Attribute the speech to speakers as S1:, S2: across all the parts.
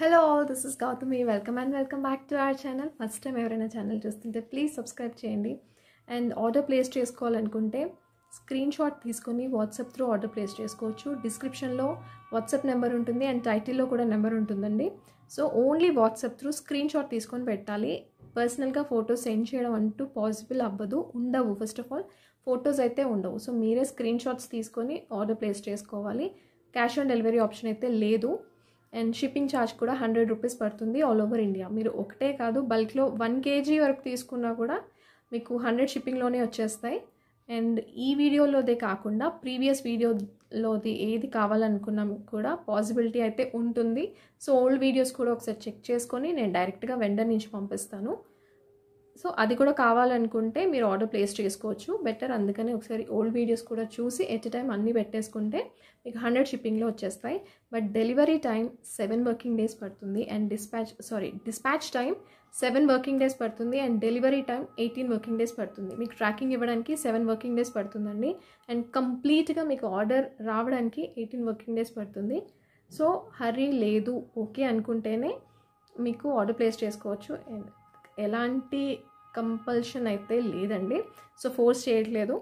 S1: Hello all, this is Gautami. Welcome back to our channel. First time ఎవరైనా channel చూస్తుంటే please subscribe చేయండి. And order place చేసుకోవాలనుకుంటే screen shot తీసుకొని WhatsApp through order place చేసుకోవచ్చు. డిస్క్రిప్షన్లో WhatsApp number ఉంటుంది and టైటిల్లో కూడా నెంబర్ ఉంటుందండి. So only WhatsApp through screen shot తీసుకొని పెట్టాలి. పర్సనల్గా ఫొటోస్ సెండ్ చేయడం అంటూ పాసిబుల్ ఉండవు. ఫస్ట్ ఆఫ్ ఆల్ ఫొటోస్ అయితే ఉండవు. సో మీరే స్క్రీన్ షాట్స్ తీసుకొని ఆర్డర్ ప్లేస్ చేసుకోవాలి. క్యాష్ ఆన్ డెలివరీ ఆప్షన్ అయితే లేదు. అండ్ షిప్పింగ్ ఛార్జ్ కూడా 100 రూపీస్ పడుతుంది ఆల్ ఓవర్ ఇండియా. మీరు ఒకటే కాదు బల్క్లో 1 kg వరకు తీసుకున్నా కూడా మీకు 100 షిప్పింగ్లోనే వచ్చేస్తాయి. అండ్ ఈ వీడియోలోదే కాకుండా ప్రీవియస్ వీడియోలోది ఏది కావాలనుకున్నా కూడా పాసిబిలిటీ అయితే ఉంటుంది. సో ఓల్డ్ వీడియోస్ కూడా ఒకసారి చెక్ చేసుకొని నేను డైరెక్ట్గా వెండర్ నుంచి పంపిస్తాను. సో అది కూడా కావాలనుకుంటే మీరు ఆర్డర్ ప్లేస్ చేసుకోవచ్చు. బెటర్ అందుకని ఒకసారి ఓల్డ్ వీడియోస్ కూడా చూసి ఎట్ టైం అన్నీ పెట్టేసుకుంటే మీకు 100 షిప్పింగ్లో వచ్చేస్తాయి. But delivery time 7 working days పడుతుంది and dispatch time 7 working days పడుతుంది and delivery time 18 working days పడుతుంది. మీకు ట్రాకింగ్ ఇవ్వడానికి 7 వర్కింగ్ డేస్ పడుతుందండి. అండ్ కంప్లీట్గా మీకు ఆర్డర్ రావడానికి 18 వర్కింగ్ డేస్ పడుతుంది. సో హరీ లేదు, ఓకే అనుకుంటేనే మీకు ఆర్డర్ ప్లేస్ చేసుకోవచ్చు. అండ్ ఎలాంటి కంపల్షన్ అయితే లేదండి. సో ఫోర్స్ చేయట్లేదు,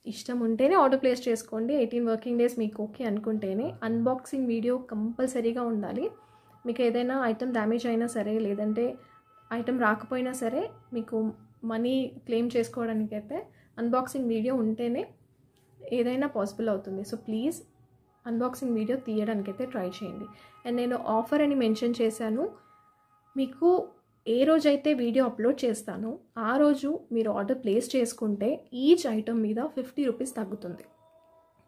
S1: ఇష్టం ఉంటేనే ఆర్డర్ ప్లేస్ చేసుకోండి. 18 వర్కింగ్ డేస్ మీకు ఓకే అనుకుంటేనే. అన్బాక్సింగ్ వీడియో కంపల్సరీగా ఉండాలి. మీకు ఏదైనా ఐటమ్ డ్యామేజ్ అయినా సరే లేదంటే ఐటమ్ రాకపోయినా సరే మీకు మనీ క్లెయిమ్ చేసుకోవడానికి అయితే అన్బాక్సింగ్ వీడియో ఉంటేనే ఏదైనా పాసిబుల్ అవుతుంది. సో ప్లీజ్ అన్బాక్సింగ్ వీడియో తీయడానికైతే ట్రై చేయండి. అండ్ నేను ఆఫర్ అని మెన్షన్ చేశాను. మీకు ఏ రోజైతే వీడియో అప్లోడ్ చేస్తానో ఆ రోజు మీరు ఆర్డర్ ప్లేస్ చేసుకుంటే ఈచ్ ఐటమ్ మీద 50 రూపీస్ తగ్గుతుంది.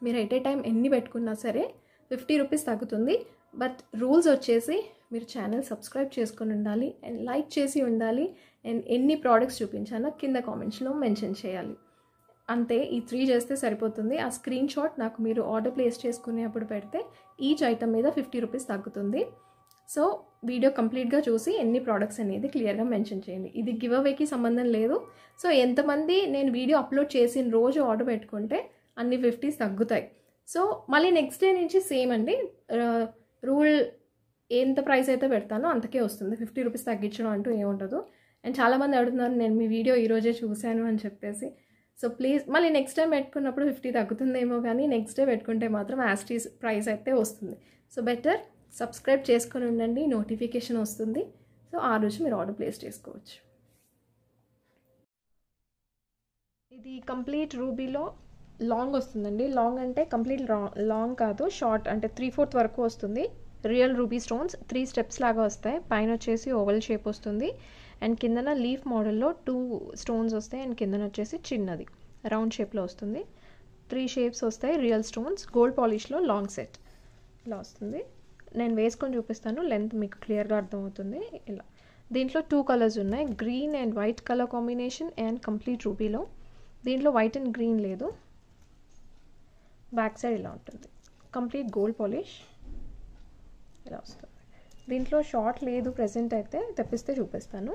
S1: మీరు ఎట్ ఏ టైం ఎన్ని పెట్టుకున్నా సరే 50 రూపీస్ తగ్గుతుంది. బట్ రూల్స్ వచ్చేసి మీరు ఛానల్ సబ్స్క్రైబ్ చేసుకొని ఉండాలి అండ్ లైక్ చేసి ఉండాలి అండ్ ఎన్ని ప్రోడక్ట్స్ చూపించానో కింద కామెంట్స్లో మెన్షన్ చేయాలి. అంతే, ఈ 3 చేస్తే సరిపోతుంది. ఆ స్క్రీన్ షాట్ నాకు మీరు ఆర్డర్ ప్లేస్ చేసుకునేప్పుడు పెడితే ఈచ్ ఐటమ్ మీద 50 రూపీస్ తగ్గుతుంది. సో వీడియో కంప్లీట్గా చూసి ఎన్ని ప్రోడక్ట్స్ అనేది క్లియర్గా మెన్షన్ చేయండి. ఇది గివ్ అవేకి సంబంధం లేదు. సో ఎంతమంది నేను వీడియో అప్లోడ్ చేసిన రోజు ఆర్డర్ పెట్టుకుంటే అన్ని 50 తగ్గుతాయి. సో మళ్ళీ నెక్స్ట్ డే నుంచి సేమ్ అండి, రూల్ ఎంత ప్రైస్ అయితే పెడతానో అంతకే వస్తుంది. 50 రూపీస్ తగ్గించడం అంటూ ఏముండదు. అండ్ చాలామంది అడుగుతున్నారు నేను మీ వీడియో ఈరోజే చూశాను అని చెప్పేసి. సో ప్లీజ్ మళ్ళీ నెక్స్ట్ టైం పెట్టుకున్నప్పుడు 50 తగ్గుతుందేమో కానీ నెక్స్ట్ డే పెట్టుకుంటే మాత్రం యాస్టీస్ ప్రైస్ అయితే వస్తుంది. సో బెటర్ సబ్స్క్రైబ్ చేసుకొని ఉండండి, నోటిఫికేషన్ వస్తుంది. సో ఆ రోజు మీరు ఆర్డర్ ప్లేస్ చేసుకోవచ్చు. ఇది కంప్లీట్ రూబీలో లాంగ్ వస్తుందండి. లాంగ్ అంటే కంప్లీట్ లాంగ్ కాదు, షార్ట్ అంటే 3/4 వరకు వస్తుంది. రియల్ రూబీ స్టోన్స్ 3 స్టెప్స్ లాగా వస్తాయి. పైన వచ్చేసి ఓవల్ షేప్ వస్తుంది అండ్ కిందన లీఫ్ మోడల్లో 2 స్టోన్స్ వస్తాయి అండ్ కిందన వచ్చేసి చిన్నది రౌండ్ షేప్లో వస్తుంది. 3 షేప్స్ వస్తాయి రియల్ స్టోన్స్. గోల్డ్ పాలిష్లో లాంగ్ సెట్ ఇలా వస్తుంది. నేను వేసుకొని చూపిస్తాను, లెంత్ మీకు క్లియర్గా అర్థమవుతుంది. ఇలా దీంట్లో 2 కలర్స్ ఉన్నాయి, green and white colour combination and complete రూబీలో. దీంట్లో వైట్ అండ్ గ్రీన్ లేదు. బ్యాక్ సైడ్ ఇలా ఉంటుంది, కంప్లీట్ గోల్డ్ పాలిష్ ఇలా వస్తుంది. దీంట్లో షార్ట్ లేదు ప్రెజెంట్, అయితే తెప్పిస్తే చూపిస్తాను.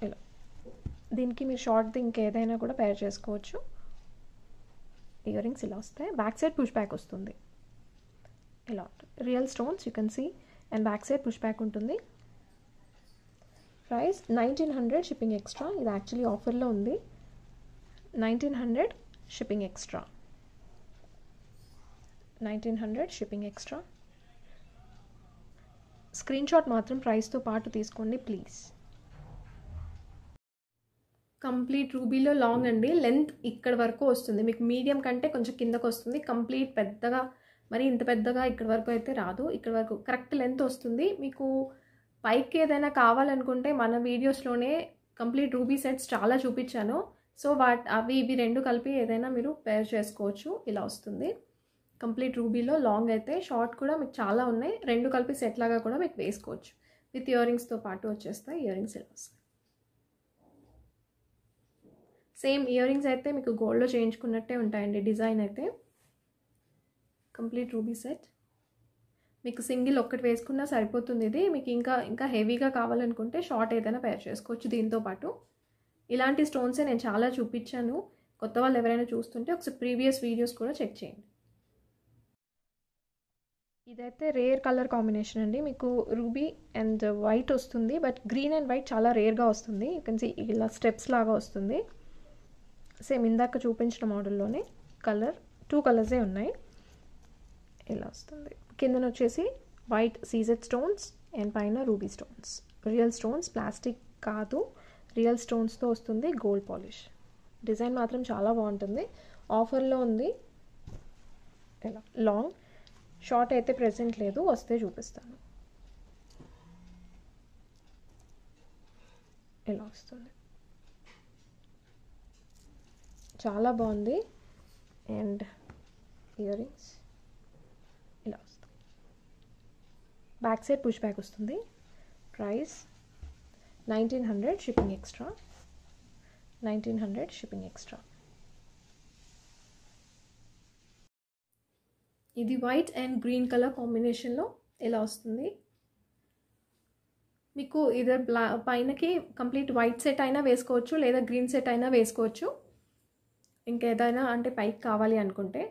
S1: ఇలా దీనికి మీరు షార్ట్ది ఇంకేదైనా కూడా పేర్ చేసుకోవచ్చు. ఇయర్ రింగ్స్ ఇలా వస్తాయి. బ్యాక్ సైడ్ పుష్ బ్యాక్ వస్తుంది. ఇలా ఉంటుంది real stones you can see and back side push back ఉంటుంది. Price 1900 shipping extra. ఇది యాక్చువల్లీ ఆఫర్లో ఉంది. 1900 shipping extra. 1900 shipping extra. Screenshot మాత్రం ప్రైస్తో పాటు తీసుకోండి ప్లీజ్. కంప్లీట్ రూబీలో లాంగ్ అండి. లెంత్ ఇక్కడ వరకు వస్తుంది. మీకు మీడియం కంటే కొంచెం కిందకు వస్తుంది. కంప్లీట్ పెద్దగా మరి ఇంత పెద్దగా ఇక్కడ వరకు అయితే రాదు. ఇక్కడ వరకు కరెక్ట్ లెంత్ వస్తుంది. మీకు పైకి ఏదైనా కావాలనుకుంటే మన వీడియోస్లోనే కంప్లీట్ రూబీ సెట్స్ చాలా చూపించాను. సో ఇవి 2 కలిపి ఏదైనా మీరు పేర్ చేసుకోవచ్చు. ఇలా వస్తుంది కంప్లీట్ రూబీలో లాంగ్ అయితే. షార్ట్ కూడా మీకు చాలా ఉన్నాయి. 2 కలిపి సెట్ లాగా కూడా మీకు వేసుకోవచ్చు. విత్ ఇయర్ రింగ్స్తో పాటు వచ్చేస్తాయి. ఇయర్ రింగ్స్ ఇలా వస్తాయి. సేమ్ ఇయర్ రింగ్స్ అయితే మీకు గోల్డ్లో చేయించుకున్నట్టే ఉంటాయండి. డిజైన్ అయితే కంప్లీట్ రూబీ సెట్. మీకు సింగిల్ ఒక్కటి వేసుకున్నా సరిపోతుంది. ఇది మీకు ఇంకా హెవీగా కావాలనుకుంటే షార్ట్ ఏదైనా పేర్ చేసుకోవచ్చు దీంతో పాటు. ఇలాంటి స్టోన్సే నేను చాలా చూపించాను. కొత్త వాళ్ళు ఎవరైనా చూస్తుంటే ఒకసారి ప్రీవియస్ వీడియోస్ కూడా చెక్ చేయండి. ఇదైతే రేర్ కలర్ కాంబినేషన్ అండి. మీకు రూబీ అండ్ వైట్ వస్తుంది, బట్ గ్రీన్ అండ్ వైట్ చాలా రేర్గా వస్తుంది. యూ కెన్ సీ ఇలా స్టెప్స్ లాగా వస్తుంది. సేమ్ ఇందాక చూపించిన మోడల్లోనే కలర్ 2 కలర్సే ఉన్నాయి. ఇలా వస్తుంది. కిందన వచ్చేసి వైట్ సీజెడ్ స్టోన్స్ అండ్ పైన ruby stones. Real stones, plastic కాదు, రియల్ స్టోన్స్తో వస్తుంది. Gold polish. డిజైన్ మాత్రం చాలా బాగుంటుంది. ఆఫర్లో ఉంది. ఇలా లాంగ్, షార్ట్ అయితే ప్రెజెంట్ లేదు, వస్తే చూపిస్తాను. ఇలా వస్తుంది. చాలా బాగుంది. అండ్ ఇయర్ రింగ్స్ ఇలా వస్తుంది. బ్యాక్ సైడ్ పుష్ బ్యాక్ వస్తుంది. Price 1900 shipping extra. 1900 shipping extra. ఇది వైట్ అండ్ గ్రీన్ కలర్ కాంబినేషన్లో ఇలా వస్తుంది. మీకు ఇదర్ పైనకి కంప్లీట్ వైట్ సెట్ అయినా వేసుకోవచ్చు, లేదా గ్రీన్ సెట్ అయినా వేసుకోవచ్చు. ఇంకేదైనా అంటే పైకి కావాలి అనుకుంటే,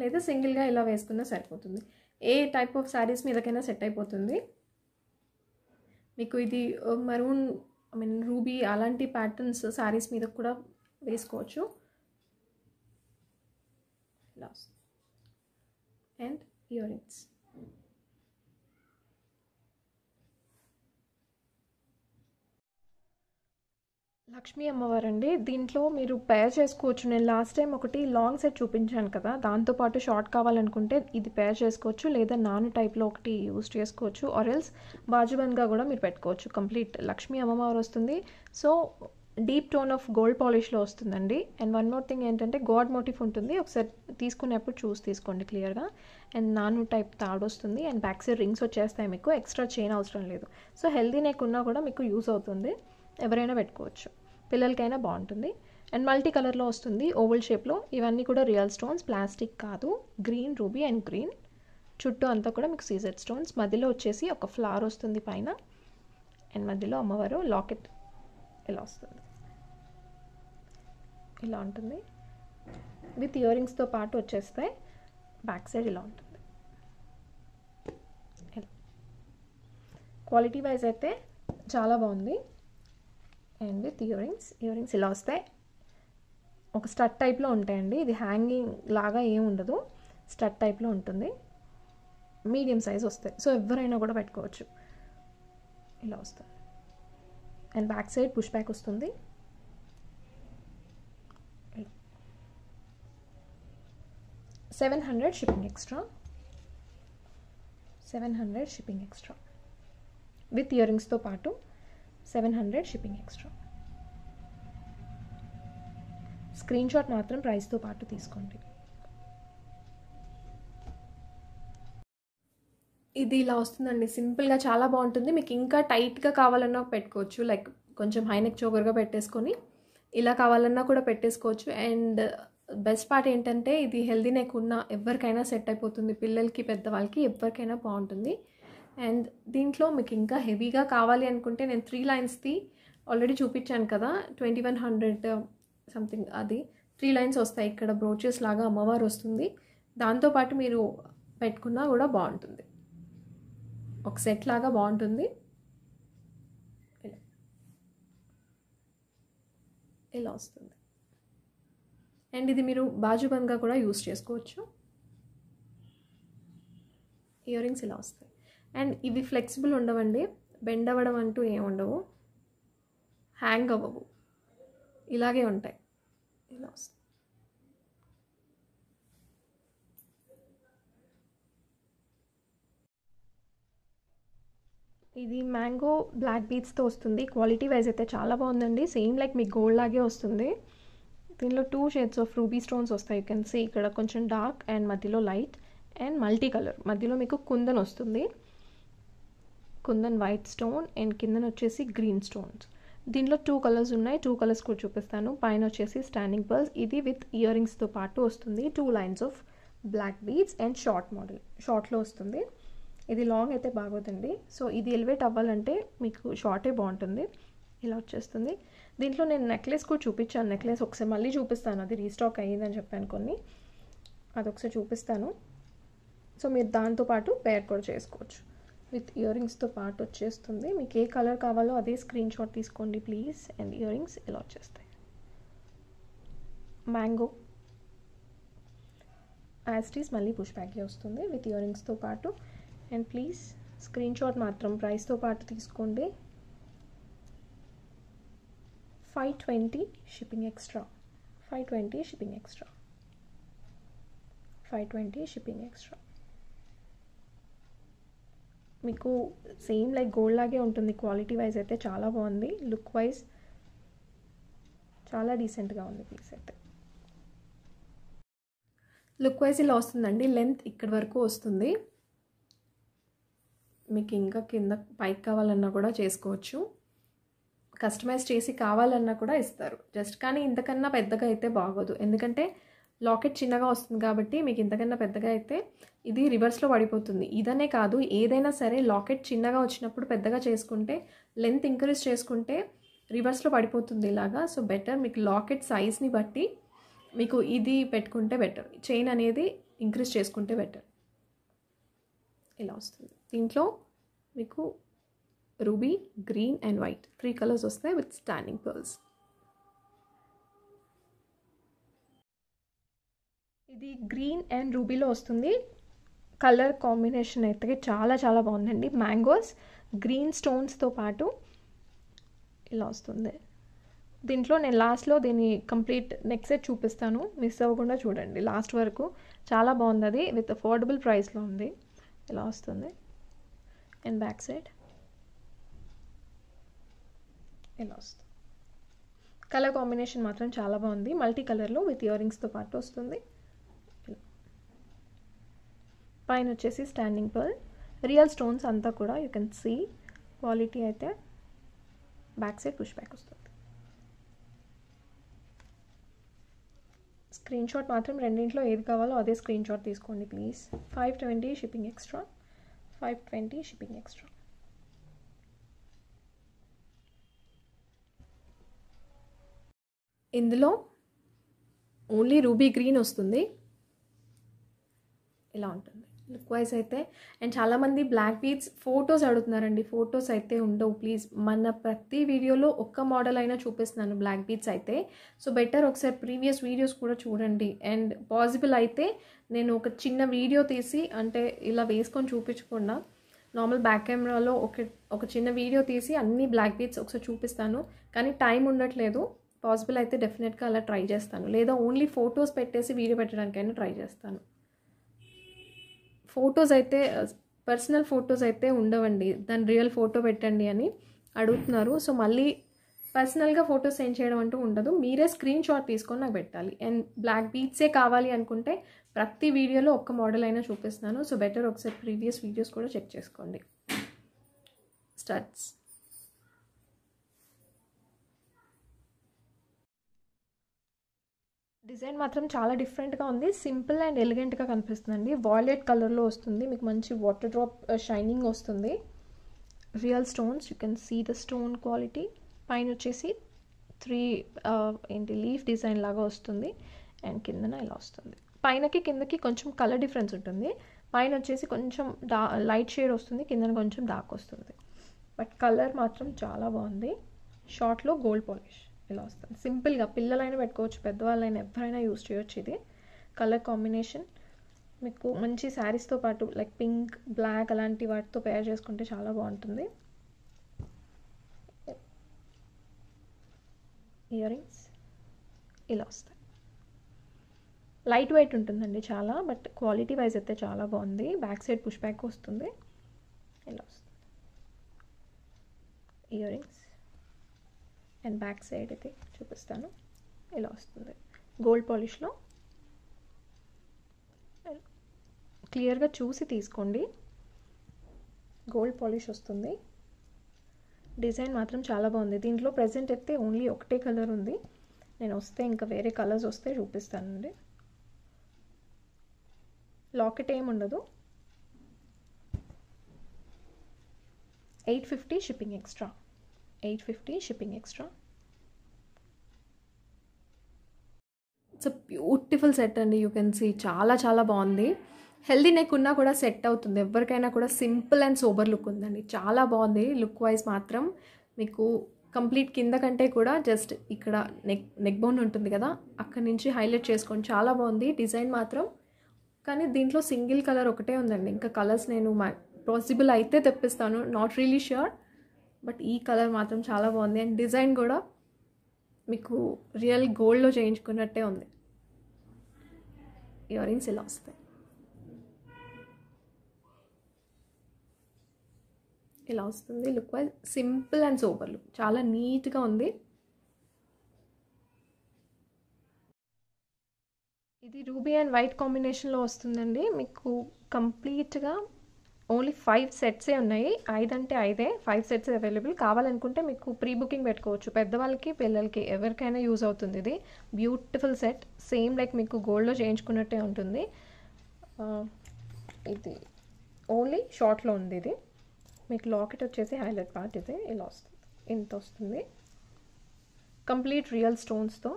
S1: లేదా సింగిల్గా ఇలా వేసుకున్నా సరిపోతుంది. ఏ టైప్ ఆఫ్ శారీస్ మీదకైనా సెట్ అయిపోతుంది. మీకు ఇది మరూన్, రూబీ అలాంటి ప్యాటర్న్స్ శారీస్ మీద కూడా వేసుకోవచ్చు. ఇలా వస్తుంది. And ear rings. లక్ష్మీ అమ్మవారు అండి. దీంట్లో మీరు పేర్ చేసుకోవచ్చు. నేను లాస్ట్ టైం ఒకటి లాంగ్ సెట్ చూపించాను కదా, దాంతోపాటు షార్ట్ కావాలనుకుంటే ఇది పేర్ చేసుకోవచ్చు, లేదా నాను టైప్లో ఒకటి యూజ్ చేసుకోవచ్చు. ఆరెల్స్ బాజుబంద్గా కూడా మీరు పెట్టుకోవచ్చు. కంప్లీట్ లక్ష్మీ అమ్మవారు వస్తుంది. So deep tone of gold పాలిష్లో వస్తుందండి. అండ్ వన్ మోర్ థింగ్ ఏంటంటే గాడ్ మోటిఫ్ ఉంటుంది. ఒకసారి తీసుకునేప్పుడు చూసి తీసుకోండి క్లియర్గా. అండ్ నాను టైప్ తాడు వస్తుంది. అండ్ బ్యాక్ సైడ్ రింగ్స్ వచ్చేస్తాయి. మీకు ఎక్స్ట్రా చైన్ అవసరం లేదు. సో హెల్దీ నెక్ ఉన్నా కూడా మీకు యూజ్ అవుతుంది. ఎవరైనా పెట్టుకోవచ్చు, పిల్లలకైనా బాగుంటుంది. అండ్ మల్టీ కలర్లో వస్తుంది, ఓవల్ షేప్లో. ఇవన్నీ కూడా రియల్ స్టోన్స్, ప్లాస్టిక్ కాదు. Green, ruby and green. చుట్టూ అంతా కూడా మీకు సీజెడ్ స్టోన్స్. మధ్యలో వచ్చేసి ఒక ఫ్లవర్ వస్తుంది పైన. అండ్ మధ్యలో అమ్మవారు లాకెట్ ఇలా వస్తుంది. ఇలా ఉంటుంది. విత్ ఇయర్ రింగ్స్తో పాటు వచ్చేస్తాయి. బ్యాక్ సైడ్ ఇలా ఉంటుంది. క్వాలిటీ వైజ్ అయితే చాలా బాగుంది. అండ్ విత్ ఇయర్ రింగ్స్ ఇలా వస్తాయి. ఒక స్టడ్ టైప్లో ఉంటాయండి. ఇది హ్యాంగింగ్ లాగా ఏమి ఉండదు, స్టడ్ టైప్లో ఉంటుంది. మీడియం సైజ్ వస్తాయి. సో ఎవరైనా కూడా పెట్టుకోవచ్చు. ఇలా వస్తుంది. And back side push back వస్తుంది. 700 shipping extra. 700 shipping extra. With ear రింగ్స్తో పాటు 700 షిప్పింగ్ ఎక్స్ట్రా. స్క్రీన్ షాట్ మాత్రం ప్రైస్తో పాటు తీసుకోండి. ఇది ఇలా వస్తుందండి. సింపుల్గా చాలా బాగుంటుంది. మీకు ఇంకా టైట్గా కావాలన్నా పెట్టుకోవచ్చు. లైక్ కొంచెం హైనెక్ చోకర్గా పెట్టేసుకొని ఇలా కావాలన్నా కూడా పెట్టేసుకోవచ్చు. అండ్ బెస్ట్ పార్ట్ ఏంటంటే ఇది హెల్దీ నెక్ ఉన్న ఎవరికైనా సెట్ అయిపోతుంది. పిల్లలకి, పెద్దవాళ్ళకి, ఎవరికైనా బాగుంటుంది. అండ్ దీంట్లో మీకు ఇంకా హెవీగా కావాలి అనుకుంటే నేను 3 లైన్స్ది ఆల్రెడీ చూపించాను కదా, 2100 సంథింగ్. అది 3 లైన్స్ వస్తాయి. ఇక్కడ బ్రోచెస్ లాగా అమ్మవారు వస్తుంది. దాంతోపాటు మీరు పెట్టుకున్నా కూడా బాగుంటుంది. ఒక సెట్ లాగా బాగుంటుంది. ఇలా వస్తుంది. అండ్ ఇది మీరు బాజుబంద్గా కూడా యూస్ చేసుకోవచ్చు. ఇయర్ రింగ్స్ ఇలా వస్తాయి. అండ్ ఇవి ఫ్లెక్సిబుల్ ఉండవండి, బెండ్ అవ్వడం అంటూ ఏమి ఉండవు, హ్యాంగ్ అవ్వవు, ఇలాగే ఉంటాయి. ఇలా వస్తుంది. ఇది మ్యాంగో బ్లాక్ బీడ్స్తో వస్తుంది. క్వాలిటీ వైజ్ అయితే చాలా బాగుందండి. సేమ్ లైక్ మీ గోల్డ్ లాగే వస్తుంది. దీనిలో 2 షేడ్స్ ఆఫ్ రూబీ స్టోన్స్ వస్తాయి. యూ కెన్ సీ ఇక్కడ కొంచెం డార్క్ అండ్ మధ్యలో లైట్ అండ్ మల్టీ కలర్. మధ్యలో మీకు కుందన్ వస్తుంది. కుందన్ వైట్ స్టోన్ అండ్ కిందన వచ్చేసి గ్రీన్ స్టోన్స్. దీంట్లో 2 కలర్స్ ఉన్నాయి. 2 కలర్స్ కూడా చూపిస్తాను. పైన వచ్చేసి స్టాండింగ్ పర్ల్స్. ఇది విత్ ఇయర్ రింగ్స్తో పాటు వస్తుంది. 2 lines of black beads and short model, షార్ట్లో వస్తుంది. ఇది లాంగ్ అయితే బాగోదండి. సో ఇది ఎలివేట్ అవ్వాలంటే మీకు షార్టే బాగుంటుంది. ఇలా వచ్చేస్తుంది. దీంట్లో నేను నెక్లెస్ కూడా చూపించాను. నెక్లెస్ ఒకసారి మళ్ళీ చూపిస్తాను. అది రీస్టాక్ అయ్యిందని చెప్పాను కొన్ని, అదొకసారి చూపిస్తాను. సో మీరు దాంతో పాటు పేర్ కూడా చేసుకోవచ్చు. విత్ ఇయర్ రింగ్స్తో పాటు వచ్చేస్తుంది. మీకు ఏ కలర్ కావాలో అదే స్క్రీన్ షాట్ తీసుకోండి ప్లీజ్. అండ్ ఇయర్ రింగ్స్ ఇలా వచ్చేస్తాయి. మ్యాంగో యాస్టీస్ మళ్ళీ పుష్ బ్యాక్లో వస్తుంది విత్ ఇయర్ రింగ్స్తో పాటు. అండ్ ప్లీజ్ స్క్రీన్ షాట్ మాత్రం ప్రైస్తో పాటు తీసుకోండి. 520 shipping extra. 520 shipping extra. 520 shipping extra. మీకు సేమ్ లైక్ గోల్డ్ లాగే ఉంటుంది. క్వాలిటీ వైజ్ అయితే చాలా బాగుంది. లుక్ వైజ్ చాలా డీసెంట్గా ఉంది పీస్ అయితే. లుక్ వైజ్ ఇలా వస్తుందండి. లెంత్ ఇక్కడ వరకు వస్తుంది. మీకు ఇంకా కింద పైకి కావాలన్నా కూడా చేసుకోవచ్చు. కస్టమైజ్ చేసి కావాలన్నా కూడా ఇస్తారు జస్ట్. కానీ ఇంతకన్నా పెద్దగా అయితే బాగోదు, ఎందుకంటే లాకెట్ చిన్నగా వస్తుంది కాబట్టి మీకు ఇంతకన్నా పెద్దగా అయితే ఇది రివర్స్లో పడిపోతుంది. ఇదనే కాదు, ఏదైనా సరే లాకెట్ చిన్నగా వచ్చినప్పుడు పెద్దగా చేసుకుంటే, లెంత్ ఇంక్రీజ్ చేసుకుంటే రివర్స్లో పడిపోతుంది ఇలాగా. సో బెటర్ మీకు లాకెట్ సైజ్ని బట్టి మీకు ఇది పెట్టుకుంటే బెటర్. చైన్ అనేది ఇంక్రీజ్ చేసుకుంటే బెటర్. ఇలా వస్తుంది. దీంట్లో మీకు ruby, green and white 3 colours వస్తాయి విత్ స్టాండింగ్ పర్ల్స్. ఇది గ్రీన్ అండ్ రూబీలో వస్తుంది. కలర్ కాంబినేషన్ అయితే చాలా చాలా బాగుందండి. మ్యాంగోస్ గ్రీన్ స్టోన్స్తో పాటు ఇలా వస్తుంది. దీంట్లో నేను లాస్ట్లో దీన్ని కంప్లీట్ నెక్ సెట్ చూపిస్తాను, మిస్ అవ్వకుండా చూడండి లాస్ట్ వరకు. చాలా బాగుంది. అది విత్ అఫోర్డబుల్ ప్రైస్లో ఉంది. ఇలా వస్తుంది. అండ్ బ్యాక్ సైడ్ ఇలా వస్తుంది. కలర్ కాంబినేషన్ మాత్రం చాలా బాగుంది. మల్టీ కలర్లో విత్ ఇయర్ రింగ్స్తో పాటు వస్తుంది. పైన వచ్చేసి స్టాండింగ్ పర్ల్, రియల్ స్టోన్స్ అంతా కూడా యూ కెన్ సీ. క్వాలిటీ అయితే బ్యాక్ సైడ్ పుష్ బ్యాక్ వస్తుంది. స్క్రీన్ షాట్ మాత్రం రెండింట్లో ఏది కావాలో అదే స్క్రీన్ షాట్ తీసుకోండి please. 520 shipping extra. 520 shipping extra. ఇందులో ఓన్లీ రూబీ గ్రీన్ వస్తుంది. ఇలా ఉంటుంది లుక్ వైజ్ అయితే. అండ్ చాలామంది బ్లాక్ బీడ్స్ ఫొటోస్ అడుగుతున్నారండి. ఫొటోస్ అయితే ఉండవు ప్లీజ్. మన ప్రతి వీడియోలో ఒక్క మోడల్ అయినా చూపిస్తున్నాను బ్లాక్ బీడ్స్ అయితే. సో బెటర్ ఒకసారి ప్రీవియస్ వీడియోస్ కూడా చూడండి. అండ్ పాసిబుల్ అయితే నేను ఒక చిన్న వీడియో తీసి, అంటే ఇలా వేసుకొని చూపించకుండా నార్మల్ బ్యాక్ కెమెరాలో ఒక చిన్న వీడియో తీసి అన్ని బ్లాక్ బీడ్స్ ఒకసారి చూపిస్తాను. కానీ టైం ఉండట్లేదు. పాసిబుల్ అయితే డెఫినెట్గా అలా ట్రై చేస్తాను, లేదా ఓన్లీ ఫొటోస్ పెట్టేసి వీడియో పెట్టడానికైనా ట్రై చేస్తాను. ఫొటోస్ అయితే పర్సనల్ ఫొటోస్ అయితే ఉండవండి. దాని రియల్ ఫోటో పెట్టండి అని అడుగుతున్నారు. సో మళ్ళీ పర్సనల్గా ఫొటోస్ సెండ్ చేయడం అంటూ ఉండదు. మీరే స్క్రీన్ షాట్ తీసుకొని నాకు పెట్టాలి. అండ్ బ్లాక్ బీడ్సే కావాలి అనుకుంటే ప్రతి వీడియోలో ఒక్క మోడల్ అయినా చూపిస్తున్నాను. సో బెటర్ ఒకసారి ప్రీవియస్ వీడియోస్ కూడా చెక్ చేసుకోండి. స్టడ్స్ డిజైన్ మాత్రం చాలా డిఫరెంట్గా ఉంది. సింపుల్ అండ్ ఎలిగెంట్గా కనిపిస్తుందండి. వాయిలెట్ కలర్లో వస్తుంది. మీకు మంచి వాటర్ డ్రాప్ షైనింగ్ వస్తుంది. Real stones, you can see the stone quality. పైన వచ్చేసి 3 లీఫ్ డిజైన్ లాగా వస్తుంది. అండ్ కిందన ఇలా వస్తుంది. పైనకి కిందకి కొంచెం కలర్ డిఫరెన్స్ ఉంటుంది. పైన వచ్చేసి కొంచెం లైట్ షేడ్ వస్తుంది, కిందన కొంచెం డార్క్ వస్తుంది. బట్ కలర్ మాత్రం చాలా బాగుంది. షార్ట్లో గోల్డ్ పాలిష్ ఇలా వస్తుంది. సింపుల్గా పిల్లలైనా పెట్టుకోవచ్చు, పెద్దవాళ్ళైనా ఎవరైనా యూజ్ చేయొచ్చు. ఇది కలర్ కాంబినేషన్ మీకు మంచి శారీస్తో పాటు లైక్ పింక్, బ్లాక్ అలాంటి వాటితో పేర్ చేసుకుంటే చాలా బాగుంటుంది. ఇయర్ రింగ్స్ ఇలా వస్తాయి. లైట్ వెయిట్ ఉంటుందండి చాలా, బట్ క్వాలిటీ వైజ్ అయితే చాలా బాగుంది. బ్యాక్ సైడ్ పుష్ బ్యాక్ వస్తుంది. ఇలా వస్తుంది year rings. And back side అయితే చూపిస్తాను. ఇలా వస్తుంది గోల్డ్ పాలిష్లో. క్లియర్గా చూసి తీసుకోండి. గోల్డ్ పాలిష్ వస్తుంది. డిజైన్ మాత్రం చాలా బాగుంది. దీంట్లో ప్రెజెంట్ అయితే ఓన్లీ ఒకటే కలర్ ఉంది. నేను వస్తే ఇంకా వేరే కలర్స్ వస్తే చూపిస్తానండి. లాకెట్ ఏమి ఉండదు. 850 shipping extra. 850 shipping extra. It's a beautiful set అండి. యూ కెన్ సీ చాలా చాలా బాగుంది. హెల్దీ నెక్ ఉన్నా కూడా సెట్ అవుతుంది ఎవరికైనా కూడా. సింపుల్ అండ్ సోబర్ లుక్ ఉందండి, చాలా బాగుంది. లుక్ వైజ్ మాత్రం మీకు కంప్లీట్ కింద కంటే కూడా జస్ట్ ఇక్కడ నెక్ బోన్ ఉంటుంది కదా, అక్కడి నుంచి హైలైట్ చేసుకోండి. చాలా బాగుంది డిజైన్ మాత్రం. కానీ దీంట్లో సింగిల్ కలర్ ఒకటే ఉందండి, ఇంకా కలర్స్ నేను పాసిబుల్ అయితే తెప్పిస్తాను, నాట్ రియలీ ష్యూర్. బట్ ఈ కలర్ మాత్రం చాలా బాగుంది. అండ్ డిజైన్ కూడా మీకు రియల్ గోల్డ్లో చేయించుకున్నట్టే ఉంది. ఇయర్ రింగ్స్ ఇలా వస్తాయి, ఇలా వస్తుంది. Look wise simple and super look, చాలా నీట్గా ఉంది. ఇది రూబీ అండ్ వైట్ కాంబినేషన్లో వస్తుందండి. మీకు కంప్లీట్గా ఓన్లీ 5 సెట్సే ఉన్నాయి. 5 అంటే 5, 5 సెట్స్ అవైలబుల్. కావాలనుకుంటే మీకు ప్రీ బుకింగ్ పెట్టుకోవచ్చు. పెద్దవాళ్ళకి పిల్లలకి ఎవరికైనా యూజ్ అవుతుంది. ఇది బ్యూటిఫుల్ సెట్, సేమ్ లైక్ మీకు గోల్డ్లో చేయించుకున్నట్టే ఉంటుంది. ఇది ఓన్లీ షార్ట్లో ఉంది. ఇది మీకు లాకెట్ వచ్చేసి హైలైట్ పార్ట్ ఇది ఇలా వస్తుంది, ఇంత వస్తుంది. కంప్లీట్ రియల్ స్టోన్స్తో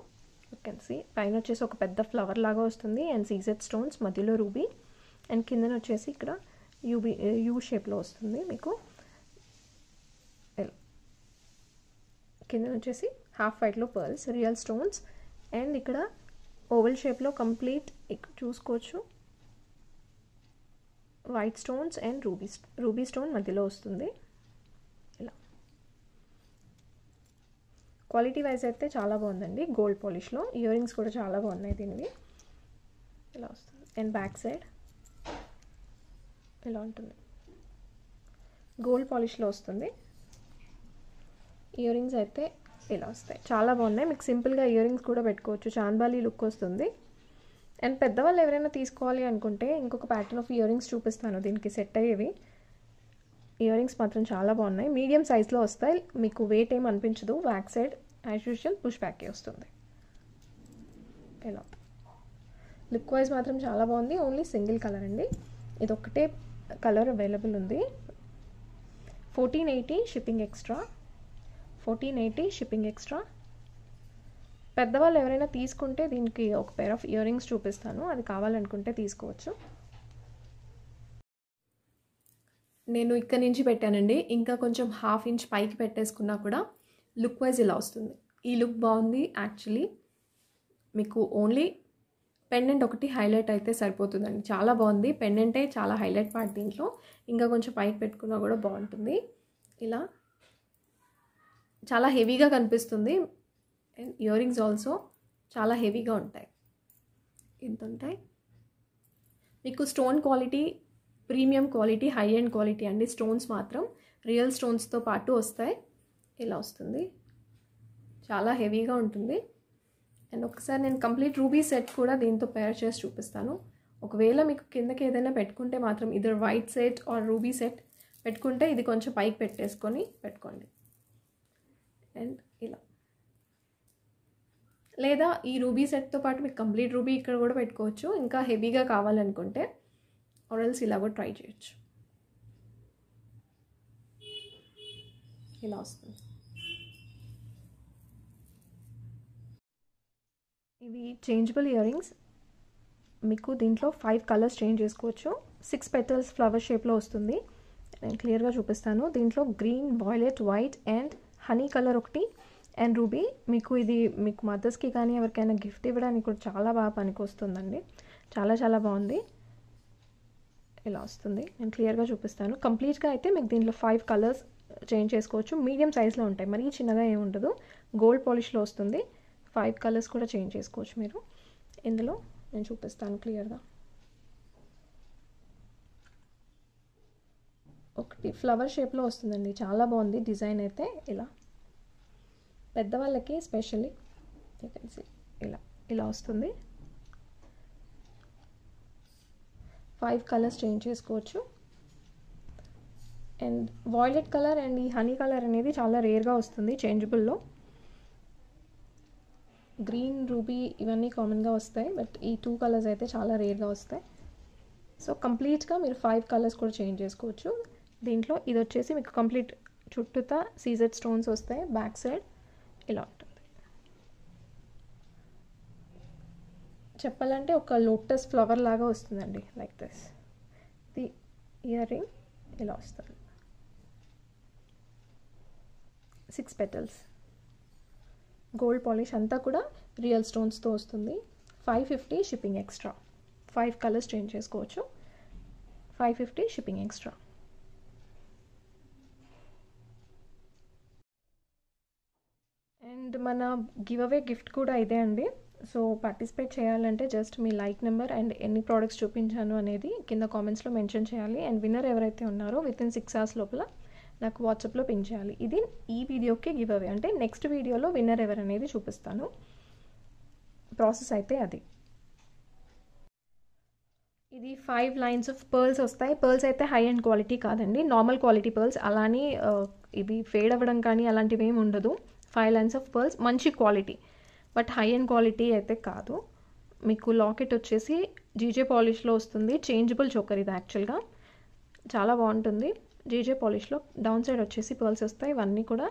S1: యూ కెన్ సీ. పైన వచ్చేసి ఒక పెద్ద ఫ్లవర్ లాగా వస్తుంది అండ్ సీజెడ్ స్టోన్స్, మధ్యలో రూబీ, అండ్ కిందన వచ్చేసి ఇక్కడ యూ షేప్లో వస్తుంది మీకు. కింద వచ్చేసి హాఫ్ వైట్లో పర్ల్స్, రియల్ స్టోన్స్, అండ్ ఇక్కడ ఓవల్ షేప్లో కంప్లీట్ ఇక్కడ చూసుకోవచ్చు white stones and ruby stone మధ్యలో వస్తుంది. ఇలా క్వాలిటీ వైజ్ అయితే చాలా బాగుందండి, గోల్డ్ పాలిష్లో. ఇయర్ రింగ్స్ కూడా చాలా బాగున్నాయి దీనివి. ఇలా వస్తుంది. అండ్ బ్యాక్ సైడ్ ఇలా ఉంటుంది, గోల్డ్ పాలిష్లో వస్తుంది. ఇయర్ రింగ్స్ అయితే ఇలా వస్తాయి, చాలా బాగున్నాయి. మీకు సింపుల్గా ఇయర్ రింగ్స్ కూడా పెట్టుకోవచ్చు, చాంబాలి లుక్ వస్తుంది. అండ్ పెద్దవాళ్ళు ఎవరైనా తీసుకోవాలి అనుకుంటే ఇంకొక ప్యాటర్న్ ఆఫ్ ఇయర్ రింగ్స్ చూపిస్తాను దీనికి సెట్ అయ్యేవి. ఇయర్ రింగ్స్ మాత్రం చాలా బాగున్నాయి, మీడియం సైజ్లో వస్తాయి. మీకు వెయిట్ ఏం అనిపించదు. Back side as usual push బ్యాకే వస్తుంది. ఇలా లుక్ వైజ్ మాత్రం చాలా బాగుంది. ఓన్లీ సింగిల్ కలర్ అండి, ఇది ఒకటే కలర్ అవైలబుల్ ఉంది. 1480 షిప్పింగ్ ఎక్స్ట్రా, 1480 షిప్పింగ్ ఎక్స్ట్రా. పెద్దవాళ్ళు ఎవరైనా తీసుకుంటే దీనికి ఒక పేర్ ఆఫ్ ఇయర్ రింగ్స్ చూపిస్తాను, అది కావాలనుకుంటే తీసుకోవచ్చు. నేను ఇక్కడ నుంచి పెట్టానండి, ఇంకా కొంచెం ½ ఇంచ్ పైకి పెట్టేసుకున్నా కూడా లుక్ వైజ్ ఇలా వస్తుంది. ఈ లుక్ బాగుంది యాక్చువల్లీ. మీకు ఓన్లీ పెండెంట్ ఒకటి హైలైట్ అయితే సరిపోతుందండి, చాలా బాగుంది. పెండెంటే చాలా హైలైట్ పార్ట్ దీంట్లో, ఇంకా కొంచెం పైకి పెట్టుకున్నా కూడా బాగుంటుంది. ఇలా చాలా హెవీగా కనిపిస్తుంది. అండ్ ఇయర్ రింగ్స్ ఆల్సో చాలా హెవీగా ఉంటాయి, ఇంత ఉంటాయి. మీకు stone quality premium quality, high end quality అండి. స్టోన్స్ మాత్రం రియల్ స్టోన్స్తో పాటు వస్తాయి. ఇలా వస్తుంది, చాలా హెవీగా ఉంటుంది. అండ్ ఒకసారి నేను కంప్లీట్ రూబీ సెట్ కూడా దీంతో పేర్ చేసి చూపిస్తాను. ఒకవేళ మీకు కిందకి ఏదైనా పెట్టుకుంటే మాత్రం either white set or ruby set పెట్టుకుంటే ఇది కొంచెం పైకి పెట్టేసుకొని పెట్టుకోండి. అండ్ ఇలా, లేదా ఈ రూబీ సెట్తో పాటు మీకు కంప్లీట్ రూబీ ఇక్కడ కూడా పెట్టుకోవచ్చు, ఇంకా హెవీగా కావాలనుకుంటే. ఆర్ఎల్స్ ఇలా కూడా ట్రై చేయొచ్చు. ఇలా వస్తుంది. ఇవి చేంజబుల్ ఇయర్ రింగ్స్. మీకు దీంట్లో 5 కలర్స్ చేంజ్ చేసుకోవచ్చు. 6 పెటల్స్ ఫ్లవర్ షేప్లో వస్తుంది. నేను క్లియర్గా చూపిస్తాను. దీంట్లో green, violet, white and honey colour ఒకటి, అండ్ రూబీ. మీకు ఇది మీకు మదర్స్కి కానీ ఎవరికైనా గిఫ్ట్ ఇవ్వడానికి కూడా చాలా బాగా పనికొస్తుందండి, చాలా చాలా బాగుంది. ఇలా వస్తుంది, నేను క్లియర్గా చూపిస్తాను. కంప్లీట్గా అయితే మీకు దీంట్లో 5 కలర్స్ చేంజ్ చేసుకోవచ్చు. మీడియం సైజ్లో ఉంటాయి, మరీ చిన్నగా ఏమి ఉండదు. గోల్డ్ పాలిష్లో వస్తుంది. 5 కలర్స్ కూడా చేంజ్ చేసుకోవచ్చు మీరు. ఇందులో నేను చూపిస్తాను క్లియర్గా. ఒకటి ఫ్లవర్ షేప్లో వస్తుందండి, చాలా బాగుంది డిజైన్ అయితే. ఇలా పెద్దవాళ్ళకి స్పెషల్లీ యూ కెన్ సీ ఇలా ఇలా వస్తుంది. 5 కలర్స్ చేంజ్ చేసుకోవచ్చు. అండ్ వాయిలెట్ కలర్ అండ్ ఈ హనీ కలర్ అనేది చాలా రేర్గా వస్తుంది చేంజబుల్లో. గ్రీన్, రూబీ ఇవన్నీ కామన్గా వస్తాయి, బట్ ఈ 2 కలర్స్ అయితే చాలా రేర్గా వస్తాయి. సో కంప్లీట్గా మీరు 5 కలర్స్ కూడా చేంజ్ చేసుకోవచ్చు దీంట్లో. ఇది వచ్చేసి మీకు కంప్లీట్ చుట్టూతా సీజెడ్ స్టోన్స్ వస్తాయి. బ్యాక్ సైడ్ ఇలా ఉంటుంది, చెప్పాలంటే ఒక లోటస్ ఫ్లవర్ లాగా వస్తుందండి, like this. The ear ring ఇలా వస్తుంది, 6 petals. గోల్డ్ పాలిష్ అంతా కూడా రియల్ స్టోన్స్తో వస్తుంది. 550 షిప్పింగ్ ఎక్స్ట్రా. 5 కలర్స్ చేంజ్ చేసుకోవచ్చు. 550 షిప్పింగ్ ఎక్స్ట్రా. అండ్ మన గివ్ అవే గిఫ్ట్ కూడా ఇదే అండి. సో పార్టిసిపేట్ చేయాలంటే just me like number and ఎన్ని ప్రోడక్ట్స్ చూపించాను అనేది కింద కామెంట్స్లో మెన్షన్ చేయాలి. అండ్ విన్నర్ ఎవరైతే ఉన్నారో వితిన్ 6 hours లోపల నాకు వాట్సాప్లో పింక్ చేయాలి. ఇది ఈ వీడియోకి గివ్ అవే, అంటే నెక్స్ట్ వీడియోలో విన్నర్ ఎవరు అనేది చూపిస్తాను. ప్రాసెస్ అయితే అది. ఇది 5 lines ఆఫ్ పర్ల్స్ వస్తాయి. పర్ల్స్ అయితే హై అండ్ క్వాలిటీ కాదండి, నార్మల్ క్వాలిటీ పర్ల్స్. అలానే ఇవి ఫేడ్ అవ్వడం కానీ అలాంటివి ఏమి ఉండదు. 5 lines ఆఫ్ పర్ల్స్, మంచి quality, but high and quality అయితే కాదు. మీకు లాకెట్ వచ్చేసి జీజే పాలిష్లో వస్తుంది. చేంజబుల్ చోకర్ ఇది యాక్చువల్గా, చాలా బాగుంటుంది. జీజే పాలిష్లో డౌన్ సైడ్ వచ్చేసి పర్ల్స్ వస్తాయి. ఇవన్నీ కూడా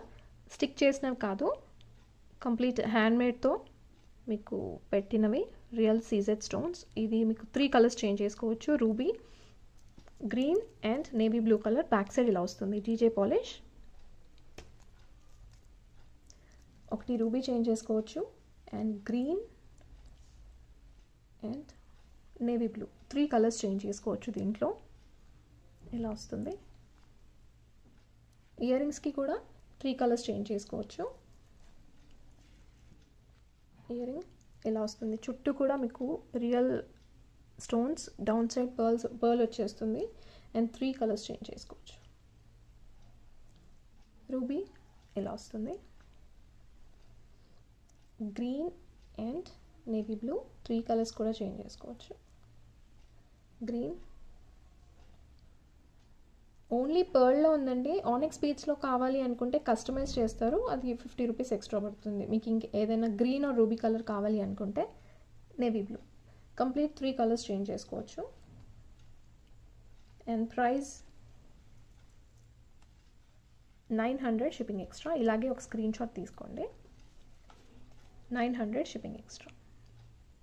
S1: స్టిక్ చేసినవి కాదు, కంప్లీట్ హ్యాండ్మేడ్తో మీకు పెట్టినవి రియల్ సీజెడ్ స్టోన్స్. ఇది మీకు 3 కలర్స్ చేంజ్ చేసుకోవచ్చు. Ruby, green and navy blue colour. Back side ఇలా వస్తుంది జీజే పాలిష్. ఒకటి రూబీ చేంజ్ చేసుకోవచ్చు, and green and navy blue 3 colours change చేసుకోవచ్చు దీంట్లో. ఇలా వస్తుంది. ఇయర్ రింగ్స్కి కూడా 3 కలర్స్ చేంజ్ చేసుకోవచ్చు. ఇయర్ రింగ్ ఇలా వస్తుంది. చుట్టూ కూడా మీకు real stones, down side pearl వచ్చేస్తుంది. అండ్ 3 కలర్స్ చేంజ్ చేసుకోవచ్చు. రూబీ ఇలా వస్తుంది. Green and navy blue 3 colours కూడా చేంజ్ చేసుకోవచ్చు. గ్రీన్ ఓన్లీ పర్ల్లో ఉందండి. ఆనెక్స్ బీడ్స్లో కావాలి అనుకుంటే కస్టమైజ్ చేస్తారు, అది 50 రూపీస్ ఎక్స్ట్రా పడుతుంది. మీకు ఇంక ఏదైనా గ్రీన్ ఆర్ రూబీ కలర్ కావాలి అనుకుంటే navy blue. Complete 3 colours change చేసుకోవచ్చు. And price 900 shipping extra. ఇలాగే ఒక స్క్రీన్ షాట్ తీసుకోండి. 900 షిప్పింగ్ ఎక్స్ట్రా.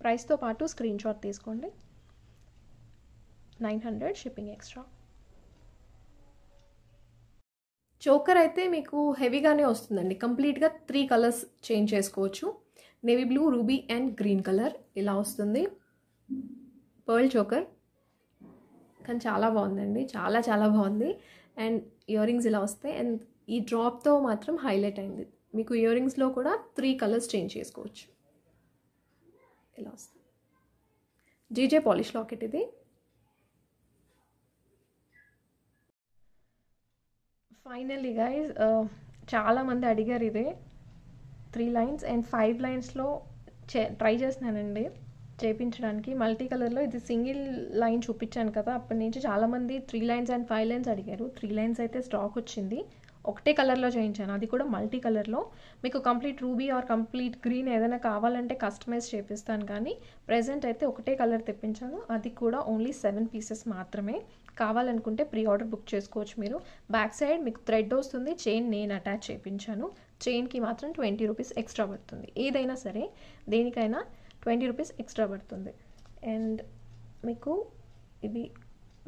S1: ప్రైస్తో పాటు స్క్రీన్ షాట్ తీసుకోండి. 900 షిప్పింగ్ ఎక్స్ట్రా. చోకర్ అయితే మీకు హెవీగానే వస్తుందండి. కంప్లీట్గా 3 కలర్స్ చేంజ్ చేసుకోవచ్చు. Navy blue, ruby and green colour ఇలా వస్తుంది. పర్ల్ చోకర్ కానీ చాలా బాగుందండి, చాలా చాలా బాగుంది. అండ్ ఇయర్ రింగ్స్ ఇలా వస్తాయి. అండ్ ఈ డ్రాప్తో మాత్రం హైలైట్ అయింది. మీకు ఇయర్ రింగ్స్లో కూడా 3 కలర్స్ చేంజ్ చేసుకోవచ్చు. ఇలా వస్తుంది. జీజే పాలిష్ లాకెట్ ఇది. ఫైనల్లీ గైస్, చాలామంది అడిగారు ఇది 3 lines అండ్ 5 linesలో ట్రై చేస్తున్నానండి చేయించడానికి. మల్టీ కలర్లో ఇది సింగిల్ లైన్ చూపించాను కదా, అప్పటి నుంచి చాలామంది 3 lines అండ్ 5 lines అడిగారు. 3 lines అయితే స్టాక్ వచ్చింది. ఒకటే కలర్లో చేయించాను, అది కూడా మల్టీ కలర్లో. మీకు complete ruby or complete green ఏదైనా కావాలంటే కస్టమైజ్ చేపిస్తాను, కానీ ప్రెజెంట్ అయితే ఒకటే కలర్ తెప్పించాను. అది కూడా ఓన్లీ 7 pieces మాత్రమే. కావాలనుకుంటే ప్రీ ఆర్డర్ బుక్ చేసుకోవచ్చు మీరు. బ్యాక్ సైడ్ మీకు థ్రెడ్ వస్తుంది, చైన్ నేను అటాచ్ చేయించాను. చైన్కి మాత్రం 20 రూపీస్ ఎక్స్ట్రా పడుతుంది. ఏదైనా సరే దేనికైనా 20 రూపీస్ ఎక్స్ట్రా పడుతుంది. అండ్ మీకు ఇవి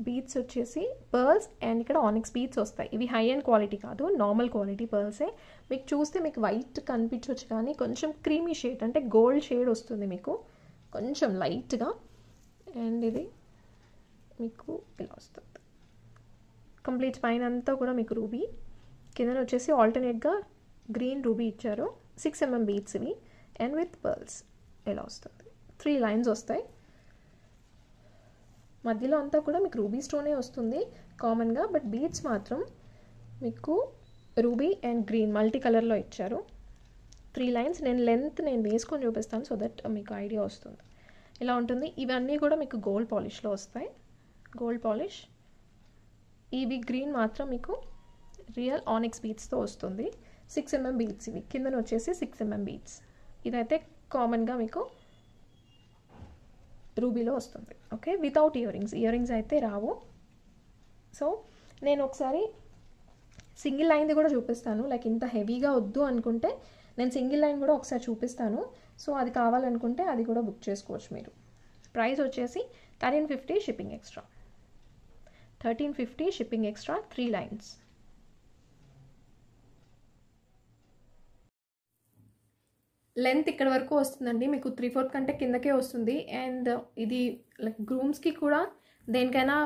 S1: బీడ్స్ వచ్చేసి పర్ల్స్ అండ్ ఇక్కడ ఆనిక్స్ బీడ్స్ వస్తాయి. ఇవి హై అండ్ క్వాలిటీ కాదు, నార్మల్ క్వాలిటీ పర్ల్సే. మీకు చూస్తే మీకు వైట్ కనిపించవచ్చు, కానీ కొంచెం క్రీమీ షేడ్ అంటే గోల్డ్ షేడ్ వస్తుంది మీకు కొంచెం లైట్గా. అండ్ ఇది మీకు ఇలా వస్తుంది. కంప్లీట్ పైన అంతా కూడా మీకు రూబీ, కింద వచ్చేసి ఆల్టర్నేట్గా గ్రీన్ రూబీ ఇచ్చారు. 6 mm బీడ్స్ ఇవి అండ్ విత్ పర్ల్స్ ఇలా వస్తుంది. 3 lines వస్తాయి. మధ్యలో అంతా కూడా మీకు రూబీ స్టోనే వస్తుంది కామన్గా, బట్ బీడ్స్ మాత్రం మీకు రూబీ అండ్ గ్రీన్ మల్టీ కలర్లో ఇచ్చారు. 3 lines. నేను వేసుకొని చూపిస్తాను సో దట్ మీకు ఐడియా వస్తుంది. ఇలా ఉంటుంది. ఇవన్నీ కూడా మీకు గోల్డ్ పాలిష్లో వస్తాయి. Gold polish. ఇవి గ్రీన్ మాత్రం మీకు రియల్ ఆనిక్స్ బీడ్స్తో వస్తుంది. 6 mm బీడ్స్ ఇవి. కిందన వచ్చేసి 6 mm బీడ్స్. ఇదైతే కామన్గా మీకు రూబీలో వస్తుంది. Okay, without ear rings. Ear rings అయితే రావు. సో నేను ఒకసారి సింగిల్ లైన్ది కూడా చూపిస్తాను. లైక్ ఇంత హెవీగా వద్దు అనుకుంటే నేను సింగిల్ లైన్ కూడా ఒకసారి చూపిస్తాను. సో అది కావాలనుకుంటే అది కూడా బుక్ చేసుకోవచ్చు మీరు. ప్రైస్ వచ్చేసి 1350 shipping extra. 1350 shipping extra, 3 lines. Length ఇక్కడ వరకు వస్తుందండి, మీకు 3/4 కంటే కిందకే వస్తుంది. అండ్ ఇది లైక్ గ్రూమ్స్కి కూడా దేనికైనా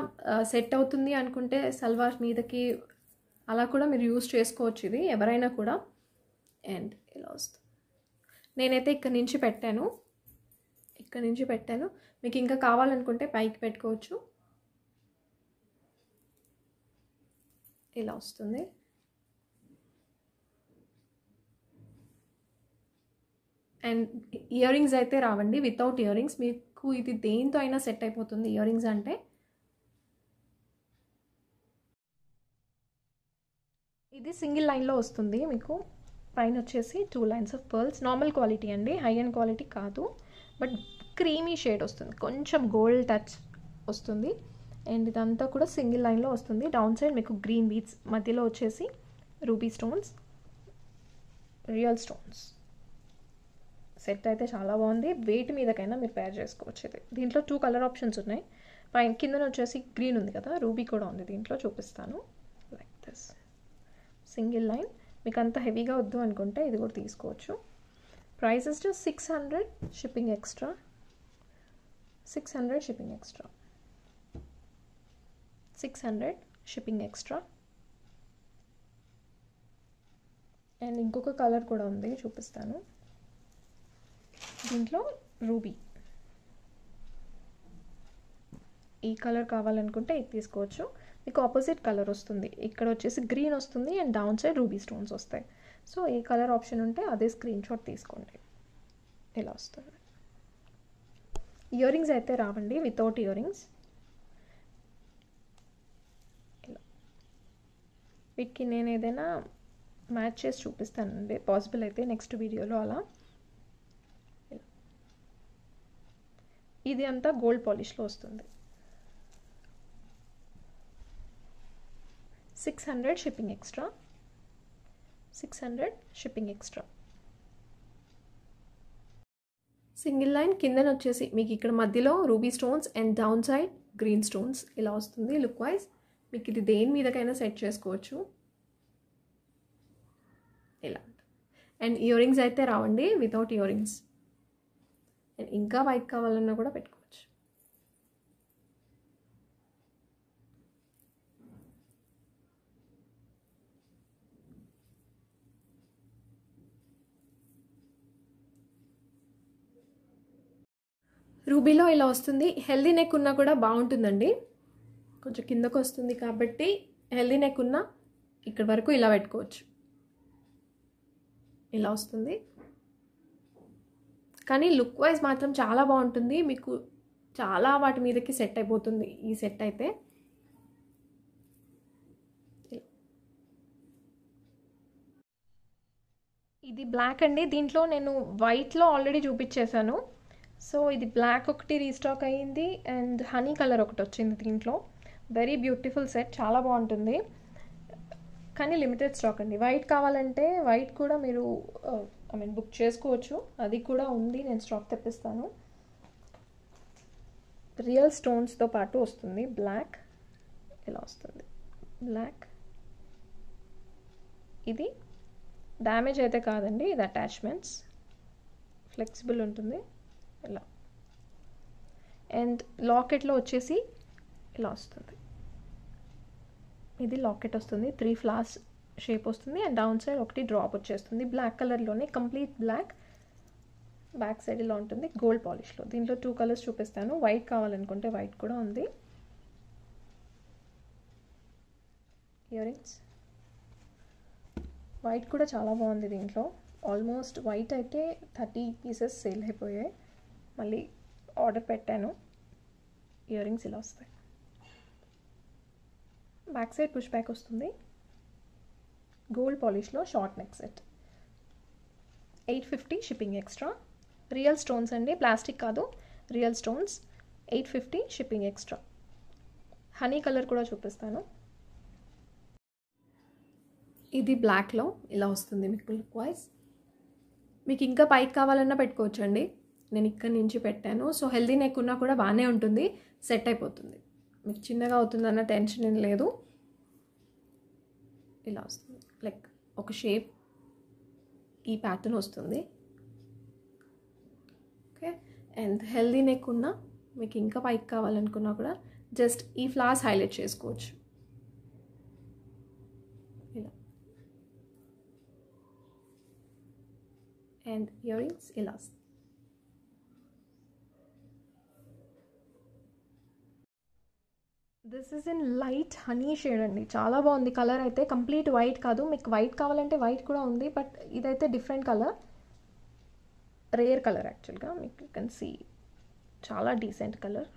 S1: సెట్ అవుతుంది అనుకుంటే సల్వార్ మీదకి అలా కూడా మీరు యూస్ చేసుకోవచ్చు ఇది ఎవరైనా కూడా. అండ్ ఇలా వస్తుంది. నేనైతే ఇక్కడ నుంచి పెట్టాను. మీకు ఇంకా కావాలనుకుంటే పైకి పెట్టుకోవచ్చు. ఇలా వస్తుంది. అండ్ ఇయర్ రింగ్స్ అయితే రావండి, వితౌట్ ఇయర్ రింగ్స్. మీకు ఇది దేంతో అయినా సెట్ అయిపోతుంది ఇయర్ రింగ్స్ అంటే. ఇది సింగిల్ లైన్లో వస్తుంది మీకు. పైన వచ్చేసి 2 lines of pearls. Normal quality అండి, హై అండ్ క్వాలిటీ కాదు. బట్ క్రీమీ షేడ్ వస్తుంది, కొంచెం గోల్డ్ టచ్ వస్తుంది. అండ్ ఇదంతా కూడా సింగిల్ లైన్లో వస్తుంది. డౌన్ సైడ్ మీకు గ్రీన్ బీడ్స్, మధ్యలో వచ్చేసి ruby stones, real stones. Set అయితే చాలా బాగుంది. వెయిట్ మీదకైనా మీరు పేర్ చేసుకోవచ్చు. ఇది దీంట్లో 2 కలర్ ఆప్షన్స్ ఉన్నాయి. పైన కిందన వచ్చేసి గ్రీన్ ఉంది కదా, రూబీ కూడా ఉంది దీంట్లో, చూపిస్తాను. Like this single line. మీకు అంత హెవీగా వద్దు అనుకుంటే ఇది కూడా తీసుకోవచ్చు. Price is just 600 shipping extra. 600 shipping extra. 600 shipping extra. And ఇంకొక కలర్ కూడా ఉంది, చూపిస్తాను. దీంట్లో రూబీ, ఈ కలర్ కావాలనుకుంటే ఇది తీసుకోవచ్చు. మీకు ఆపోజిట్ కలర్ వస్తుంది. ఇక్కడ వచ్చేసి గ్రీన్ వస్తుంది and down side ruby stones వస్తాయి. సో ఏ కలర్ ఆప్షన్ ఉంటే అదే స్క్రీన్ షాట్ తీసుకోండి. ఇలా వస్తుంది. ఇయర్ రింగ్స్ అయితే రావండి, వితౌట్ ఇయర్ రింగ్స్. ఇలా వీటికి నేను ఏదైనా మ్యాచ్ చేసి చూపిస్తానండి, పాసిబుల్ అయితే నెక్స్ట్ వీడియోలో. అలా ఇది అంతా గోల్డ్ పాలిష్లో వస్తుంది. 600 shipping extra. 600 shipping extra. Single line కిందన వచ్చేసి మీకు ఇక్కడ మధ్యలో ruby stones and down side green stones ఇలా వస్తుంది. లుక్ వైజ్ మీకు ఇది దేని మీదకైనా సెట్ చేసుకోవచ్చు ఇలా. అండ్ ఇయర్ రింగ్స్ అయితే రావండి, వితౌట్ ఇయర్ రింగ్స్. అండ్ ఇంకా వైట్ కావాలన్నా కూడా పెట్టుకోవచ్చు. రూబీలో ఇలా వస్తుంది. హెల్దీ నెక్ ఉన్నా కూడా బాగుంటుందండి, కొంచెం కిందకు వస్తుంది కాబట్టి హెల్దీ నెక్ ఉన్నా ఇక్కడ వరకు ఇలా పెట్టుకోవచ్చు. ఇలా వస్తుంది. కానీ లుక్ వైజ్ మాత్రం చాలా బాగుంటుంది. మీకు చాలా వాటి మీదకి సెట్ అయిపోతుంది ఈ సెట్ అయితే. ఇది బ్లాక్ అండి. దీంట్లో నేను వైట్లో ఆల్రెడీ చూపించేశాను. సో ఇది బ్లాక్ ఒకటి రీస్టాక్ అయ్యింది అండ్ హనీ కలర్ ఒకటి వచ్చింది దీంట్లో. వెరీ బ్యూటిఫుల్ సెట్, చాలా బాగుంటుంది. కానీ లిమిటెడ్ స్టాక్ అండి. వైట్ కావాలంటే వైట్ కూడా మీరు బుక్ చేసుకోవచ్చు, అది కూడా ఉంది. నేను స్టాక్ తెప్పిస్తాను. రియల్ స్టోన్స్తో పాటు వస్తుంది. బ్లాక్ ఇలా వస్తుంది. బ్లాక్ ఇది డ్యామేజ్ అయితే కాదండి, ఇది అటాచ్మెంట్స్, ఫ్లెక్సిబుల్ ఉంటుంది ఇలా. అండ్ లాకెట్లో వచ్చేసి ఇలా వస్తుంది. ఇది లాకెట్ వస్తుంది, 3 ఫ్లవర్స్ షేప్ వస్తుంది అండ్ డౌన్ సైడ్ ఒకటి డ్రాప్ వచ్చేస్తుంది. బ్లాక్ కలర్లోనే, కంప్లీట్ బ్లాక్. బ్యాక్ సైడ్ ఇలా ఉంటుంది గోల్డ్ పాలిష్లో. దీంట్లో 2 కలర్స్ చూపిస్తాను. వైట్ కావాలనుకుంటే వైట్ కూడా ఉంది. ఇయర్ రింగ్స్ వైట్ కూడా చాలా బాగుంది దీంట్లో. ఆల్మోస్ట్ వైట్ అయితే 30 పీసెస్ సేల్ అయిపోయాయి. మళ్ళీ ఆర్డర్ పెట్టాను. ఇయర్ రింగ్స్ ఇలా వస్తాయి. బ్యాక్ సైడ్ పుష్ బ్యాక్ వస్తుంది. గోల్డ్ పాలిష్లో short neck set. 850 shipping extra. Real stones అండి, ప్లాస్టిక్ కాదు, real stones. 850 shipping extra. Honey colour కూడా చూపిస్తాను. ఇది బ్లాక్లో ఇలా వస్తుంది మీకు లుక్ వైజ్. మీకు ఇంకా పైకి కావాలన్నా పెట్టుకోవచ్చు అండి. నేను ఇక్కడ నుంచి పెట్టాను. సో హెల్దీ నెక్ ఉన్నా కూడా బాగానే ఉంటుంది, సెట్ అయిపోతుంది. మీకు చిన్నగా అవుతుందన్న టెన్షన్ ఏం లేదు. ఇలా వస్తుంది, లైక్ ఒక షేప్ ఈ ప్యాటర్న్ వస్తుంది. ఓకే, అండ్ హెల్దీ నెక్ ఉన్నా మీకు ఇంకా పైకి కావాలనుకున్నా కూడా జస్ట్ ఈ ఫ్లవర్స్ హైలైట్ చేసుకోవచ్చు. ఇలా అండ్ ఇయర్ రింగ్స్ ఇలా వస్తుంది. This is in light honey shade అండి, చాలా బాగుంది కలర్ అయితే. కంప్లీట్ వైట్ కాదు, మీకు వైట్ కావాలంటే వైట్ కూడా ఉంది, బట్ ఇదైతే డిఫరెంట్ కలర్, రేర్ కలర్ యాక్చువల్గా. మీకు యూ కెన్ సీ చాలా డీసెంట్ కలర్,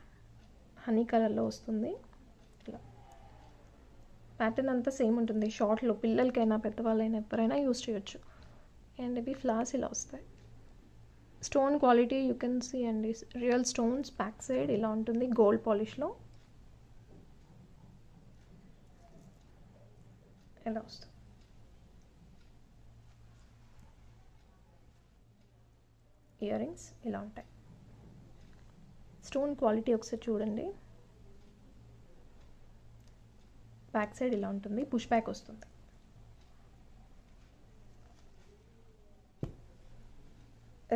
S1: హనీ కలర్లో వస్తుంది. ఇలా ప్యాటర్న్ అంతా సేమ్ ఉంటుంది. షార్ట్లో పిల్లలకైనా పెద్దవాళ్ళైనా ఎవరైనా యూజ్ చేయొచ్చు. అండ్ ఇవి ఫ్లవర్స్ ఇలా వస్తాయి. Stone quality you can see అండి, రియల్ స్టోన్స్. బ్యాక్ సైడ్ ఇలా ఉంటుంది గోల్డ్ పాలిష్లో. ఎలా వస్తుంది ఇయర్ రింగ్స్ ఇలా ఉంటాయి. స్టోన్ క్వాలిటీ ఒకసారి చూడండి. బ్యాక్ సైడ్ ఇలా ఉంటుంది, పుష్ బ్యాక్ వస్తుంది.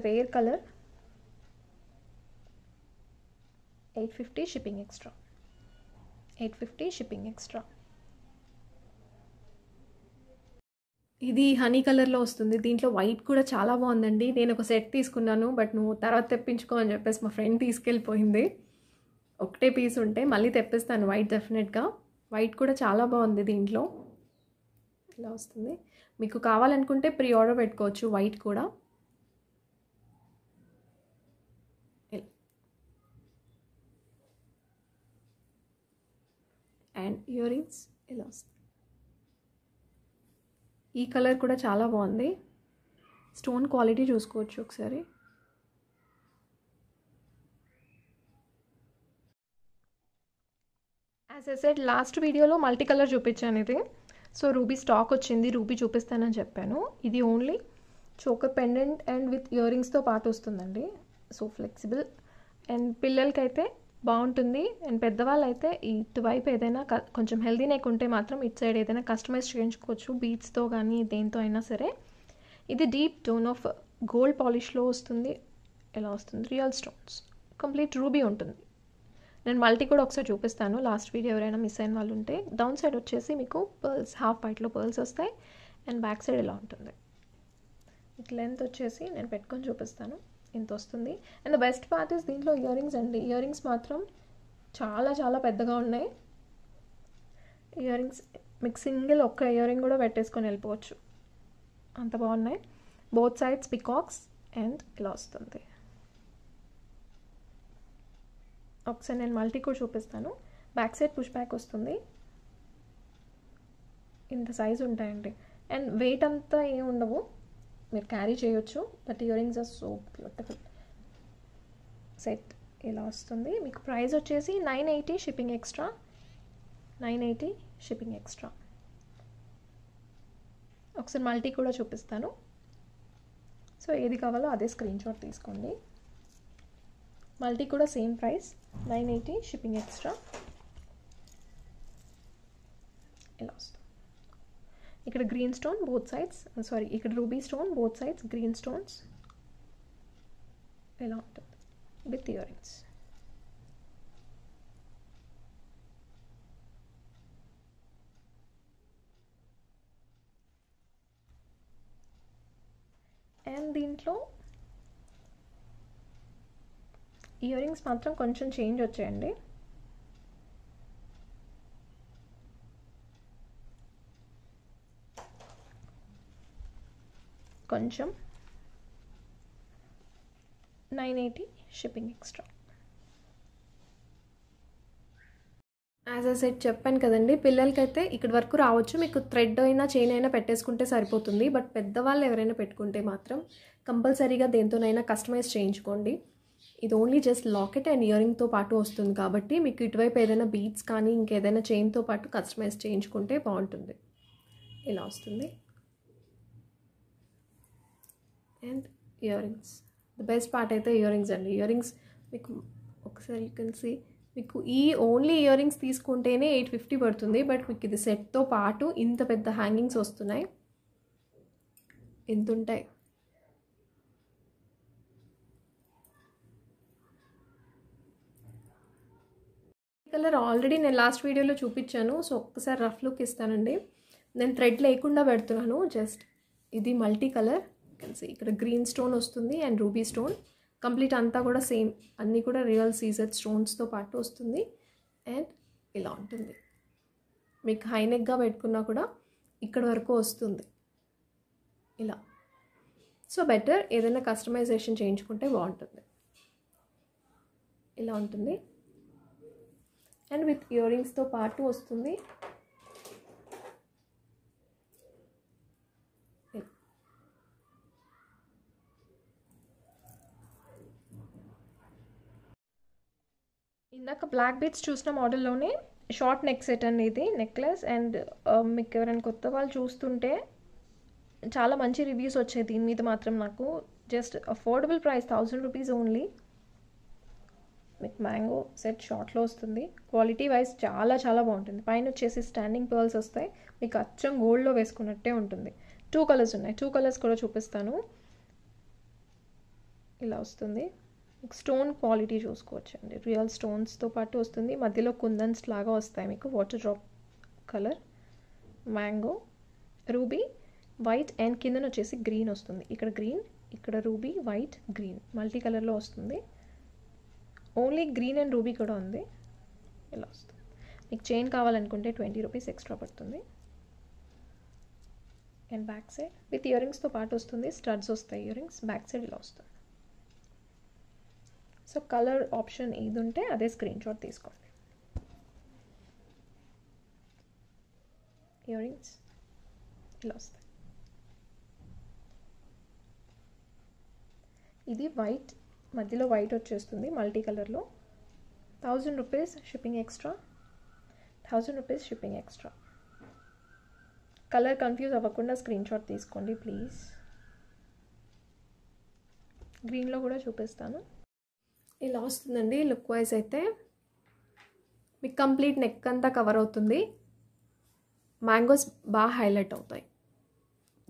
S1: Rare colour, 850 shipping extra. 850 shipping extra. ఇది హనీ కలర్లో వస్తుంది. దీంట్లో వైట్ కూడా చాలా బాగుందండి. నేను ఒక సెట్ తీసుకున్నాను, బట్ నువ్వు తర్వాత తెప్పించుకో అని చెప్పేసి మా ఫ్రెండ్ తీసుకెళ్ళిపోయింది. ఒకటే పీస్ ఉంటే మళ్ళీ తెప్పిస్తాను వైట్ డెఫినెట్గా. వైట్ కూడా చాలా బాగుంది దీంట్లో. ఇలా వస్తుంది. మీకు కావాలనుకుంటే ప్రీ ఆర్డర్ పెట్టుకోవచ్చు వైట్ కూడా. అండ్ ఇయర్ రింగ్స్ ఇలా వస్తుంది. ఈ కలర్ కూడా చాలా బాగుంది. స్టోన్ క్వాలిటీ చూసుకోవచ్చు ఒకసారి. యాజ్ ఐ సెడ్ లాస్ట్ వీడియోలో మల్టీ కలర్ చూపించాను ఇది. సో రూబీ స్టాక్ వచ్చింది, రూబీ చూపిస్తానని చెప్పాను. ఇది only choker pendant and with ear రింగ్స్తో పాటు వస్తుందండి. సో ఫ్లెక్సిబుల్ అండ్ పిల్లలకైతే బాగుంటుంది. అండ్ పెద్దవాళ్ళు అయితే ఇటువైపు ఏదైనా కొంచెం హెల్దీ నెక్ ఉంటే మాత్రం ఇటు సైడ్ ఏదైనా కస్టమైజ్ చేయించుకోవచ్చు, బీడ్స్తో కానీ దేంతో అయినా సరే. ఇది డీప్ టోన్ ఆఫ్ గోల్డ్ పాలిష్లో వస్తుంది. ఎలా వస్తుంది, రియల్ స్టోన్స్, కంప్లీట్ రూబీ ఉంటుంది. నేను మల్టీ కూడా ఒకసారి చూపిస్తాను, లాస్ట్ వీడియో ఎవరైనా మిస్ అయిన వాళ్ళు ఉంటే. డౌన్ సైడ్ వచ్చేసి మీకు పర్ల్స్, హాఫ్ వైట్లో పర్ల్స్ వస్తాయి. అండ్ బ్యాక్ సైడ్ ఇలా ఉంటుంది. మీకు లెంత్ వచ్చేసి నేను పెట్టుకొని చూపిస్తాను, ఇంత వస్తుంది. And the best part is దీంట్లో ఇయర్ రింగ్స్ అండి. ఇయర్ రింగ్స్ మాత్రం చాలా చాలా పెద్దగా ఉన్నాయి. ఇయర్ రింగ్స్ మీకు సింగిల్ ఒక్క ఇయర్ రింగ్ కూడా పెట్టేసుకొని వెళ్ళిపోవచ్చు, అంత బాగున్నాయి. బోత్ సైడ్స్ పికాక్స్ అండ్ ఇలా వస్తుంది. ఒకసారి నేను మల్టీ కూడా చూపిస్తాను. బ్యాక్ సైడ్ పుష్ బ్యాక్ వస్తుంది. ఇంత సైజ్ ఉంటాయండి. అండ్ వెయిట్ అంతా ఏమి ఉండవు, మీరు క్యారీ చేయొచ్చు. But ear rings are so beautiful. Set ఇలా వస్తుంది. మీకు ప్రైస్ వచ్చేసి 980 షిప్పింగ్ ఎక్స్ట్రా. 980 shipping extra. ఒకసారి మల్టీ కూడా చూపిస్తాను. సో ఏది కావాలో అదే స్క్రీన్ షాట్ తీసుకోండి. మల్టీ కూడా సేమ్ ప్రైస్, 980 షిప్పింగ్ ఎక్స్ట్రా. ఇలా వస్తుంది. ఇక్కడ green stone both sides, sorry ఇక్కడ ruby stone both sides, green stones ఇలా ఉంటుంది విత్ ఇయర్ రింగ్స్. అండ్ దీంట్లో ఇయర్ రింగ్స్ మాత్రం కొంచెం చేంజ్ వచ్చాయండి. కొంచెం 980 shipping extra. As a set చెప్పాను కదండి, పిల్లలకైతే ఇక్కడి వరకు రావచ్చు. మీకు థ్రెడ్ అయినా చైన్ అయినా పెట్టేసుకుంటే సరిపోతుంది. బట్ పెద్దవాళ్ళు ఎవరైనా పెట్టుకుంటే మాత్రం కంపల్సరీగా దేంతోనైనా కస్టమైజ్ చేయించుకోండి. ఇది only just locket and ear రింగ్తో పాటు వస్తుంది కాబట్టి మీకు ఇటువైపు ఏదైనా బీడ్స్ కానీ ఇంకేదైనా చైన్తో పాటు కస్టమైజ్ చేయించుకుంటే బాగుంటుంది. ఇలా వస్తుంది. And ear rings, the the best part అయితే ఇయర్ రింగ్స్ అండి. ఇయర్ రింగ్స్ మీకు ఒకసారి యూ కెన్ సీ, మీకు ఈ ఓన్లీ ఇయర్ రింగ్స్ తీసుకుంటేనే 850 పడుతుంది. బట్ మీకు ఇది సెట్తో పాటు ఇంత పెద్ద హ్యాంగింగ్స్ వస్తున్నాయి. ఎంత ఉంటాయి. కలర్ ఆల్రెడీ నేను లాస్ట్ వీడియోలో చూపించాను. సో ఒక్కసారి రఫ్ లుక్ ఇస్తానండి. నేను థ్రెడ్ లేకుండా పెడుతున్నాను. జస్ట్ ఇది మల్టీ కలర్ కలిసి ఇక్కడ గ్రీన్ స్టోన్ వస్తుంది అండ్ రూబీ స్టోన్. కంప్లీట్ అంతా కూడా సేమ్, అన్నీ కూడా రియల్ సీజెడ్ స్టోన్స్తో పాటు వస్తుంది. అండ్ ఇలా ఉంటుంది. మీకు హై నెక్గా పెట్టుకున్నా కూడా ఇక్కడ వరకు వస్తుంది ఇలా. సో బెటర్ ఏదైనా కస్టమైజేషన్ చేయించుకుంటే బాగుంటుంది. ఇలా ఉంటుంది. అండ్ విత్ ఇయర్ రింగ్స్తో పాటు వస్తుంది. ఇందాక బ్లాక్ బీడ్స్ చూసిన మోడల్లోనే షార్ట్ నెక్ సెట్ అనేది నెక్లెస్. అండ్ మీకు ఎవరైనా కొత్త వాళ్ళు చూస్తుంటే చాలా మంచి రివ్యూస్ వచ్చాయి దీని మీద మాత్రం. నాకు just affordable price 1000 rupees only. మీకు మ్యాంగో సెట్ షార్ట్లో వస్తుంది. క్వాలిటీ వైజ్ చాలా చాలా బాగుంటుంది. పైన వచ్చేసి స్టాండింగ్ పర్ల్స్ వస్తాయి. మీకు అచ్చం గోల్డ్లో వేసుకున్నట్టే ఉంటుంది. 2 కలర్స్ ఉన్నాయి. 2 కలర్స్ కూడా చూపిస్తాను. ఇలా వస్తుంది. స్టోన్ క్వాలిటీ చూసుకోవచ్చు అండి. రియల్ స్టోన్స్తో పాటు వస్తుంది. మధ్యలో కుందన్స్ లాగా వస్తాయి మీకు. Water drop colour, mango, ruby, white and కిందన వచ్చేసి గ్రీన్ వస్తుంది. ఇక్కడ గ్రీన్, ఇక్కడ రూబీ, వైట్, గ్రీన్ మల్టీ కలర్లో వస్తుంది. ఓన్లీ గ్రీన్ అండ్ రూబీ కూడా ఉంది. ఇలా వస్తుంది. మీకు చైన్ కావాలనుకుంటే 20 రూపీస్ ఎక్స్ట్రా పడుతుంది. And back side with ear రింగ్స్తో పాటు వస్తుంది. స్టడ్స్ వస్తాయి ఇయర్ రింగ్స్. బ్యాక్ సైడ్ ఇలా వస్తుంది. సో కలర్ ఆప్షన్ ఏది ఉంటే అదే స్క్రీన్ షాట్ తీసుకోండి. ఇయర్ రింగ్స్ ఇలా వస్తాయి. ఇది వైట్, మధ్యలో వైట్ వచ్చేస్తుంది మల్టీ కలర్లో. 1000 rupees shipping extra. 1000 rupees shipping extra. Colour confuse అవ్వకుండా స్క్రీన్ షాట్ తీసుకోండి ప్లీజ్. గ్రీన్లో కూడా చూపిస్తాను. ఇలా వస్తుందండి లుక్ వైజ్ అయితే. మీకు కంప్లీట్ నెక్ అంతా కవర్ అవుతుంది. మ్యాంగోస్ బాగా హైలైట్ అవుతాయి.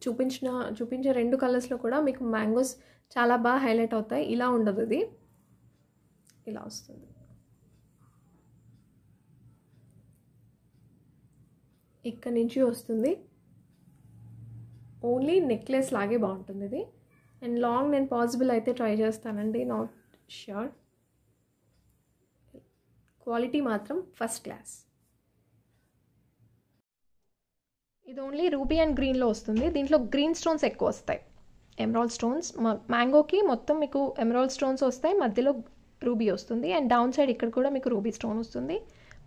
S1: చూపించే 2 కలర్స్లో కూడా మీకు మ్యాంగోస్ చాలా బాగా హైలైట్ అవుతాయి. ఇలా ఉండదు, ఇది ఇలా వస్తుంది. ఇక్కడ నుంచి వస్తుంది. ఓన్లీ నెక్లెస్ లాగే బాగుంటుంది ఇది. అండ్ లాంగ్ నేను పాసిబుల్ అయితే ట్రై చేస్తానండి, నాట్ ష్యూర్. క్వాలిటీ మాత్రం ఫస్ట్ క్లాస్. ఇది ఓన్లీ రూబీ అండ్ గ్రీన్లో వస్తుంది. దీంట్లో గ్రీన్ స్టోన్స్ ఎక్కువ వస్తాయి. ఎమరాల్డ్ స్టోన్స్ మ్యాంగోకి మొత్తం మీకు ఎమరాల్డ్ స్టోన్స్ వస్తాయి. మధ్యలో రూబీ వస్తుంది. అండ్ డౌన్ సైడ్ ఇక్కడ కూడా మీకు రూబీ స్టోన్ వస్తుంది.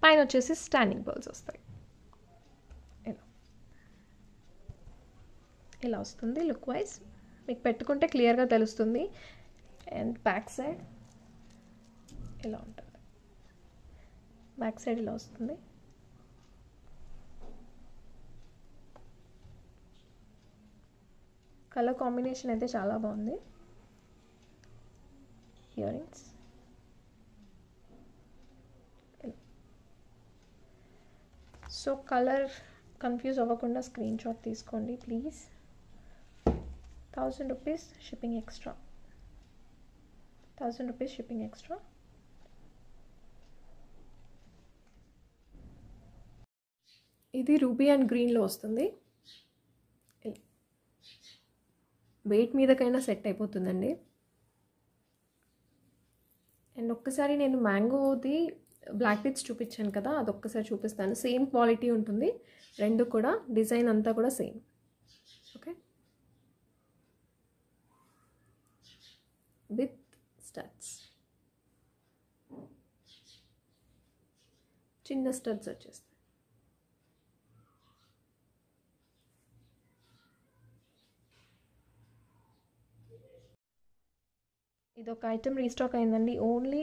S1: పైన వచ్చేసి స్టాండింగ్ పర్ల్స్ వస్తాయి. ఇలా వస్తుంది లుక్ వైజ్. మీకు పెట్టుకుంటే క్లియర్గా తెలుస్తుంది. అండ్ బ్యాక్ సైడ్ ఇలా ఉంటుంది. బ్యాక్ సైడ్ ఇలా వస్తుంది. కలర్ కాంబినేషన్ అయితే చాలా బాగుంది. Ear rings so colour confuse అవ్వకుండా స్క్రీన్ షాట్ తీసుకోండి please. 1000 rupees shipping extra. 1000 rupees shipping extra. ఇది రూబీ అండ్ గ్రీన్లో వస్తుంది. వెయిట్ మీదకైనా సెట్ అయిపోతుందండి. అండ్ ఒక్కసారి నేను మ్యాంగోది బ్లాక్ బీడ్స్ చూపించాను కదా, అదొక్కసారి చూపిస్తాను. సేమ్ క్వాలిటీ ఉంటుంది. 2 కూడా డిజైన్ అంతా కూడా సేమ్. Okay, with studs. చిన్న స్టడ్స్ వచ్చేస్తాయి. ఇది ఒక ఐటమ్ రీస్టాక్ అయిందండి. ఓన్లీ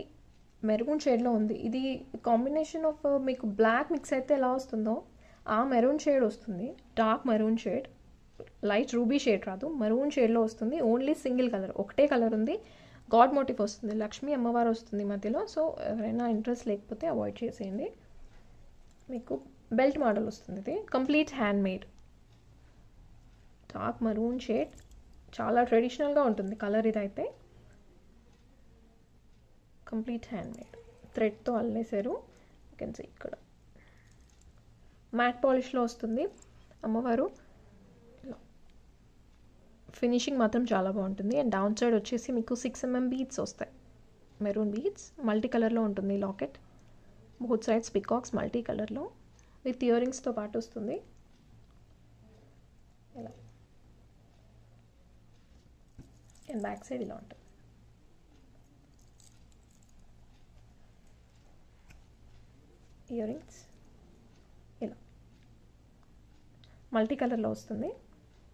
S1: మెరూన్ షేడ్లో ఉంది. ఇది కాంబినేషన్ ఆఫ్ మీకు బ్లాక్ మిక్స్ అయితే ఎలా వస్తుందో ఆ మెరూన్ షేడ్ వస్తుంది. Dark maroon shade, light ruby shade రాదు, మెరూన్ షేడ్లో వస్తుంది. ఓన్లీ సింగిల్ కలర్, ఒకటే కలర్ ఉంది. గాడ్ మోటివ్ వస్తుంది, లక్ష్మీ అమ్మవారు వస్తుంది మధ్యలో. సో ఎవరైనా ఇంట్రెస్ట్ లేకపోతే అవాయిడ్ చేసేయండి. మీకు బెల్ట్ మోడల్ వస్తుంది, ఇది complete hand made, dark maroon shade, చాలా ట్రెడిషనల్గా ఉంటుంది కలర్. ఇదైతే కంప్లీట్ హ్యాండ్ మేడ్, థ్రెడ్తో అల్లేసారు. యూ కెన్ సీ ఇక్కడ మ్యాట్ పాలిష్లో వస్తుంది అమ్మవారు. ఫినిషింగ్ మాత్రం చాలా బాగుంటుంది. అండ్ డౌన్ సైడ్ వచ్చేసి మీకు 6 mm బీడ్స్ వస్తాయి, మెరూన్ బీడ్స్, మల్టీ కలర్లో ఉంటుంది locket. Both sides peacocks multi కలర్లో విత్ ఇయర్ రింగ్స్తో పాటు వస్తుంది. ఇలా అండ్ బ్యాక్ సైడ్ ఇలా ఉంటుంది. ఇయర్ రింగ్స్ ఇలా మల్టీ కలర్లో వస్తుంది.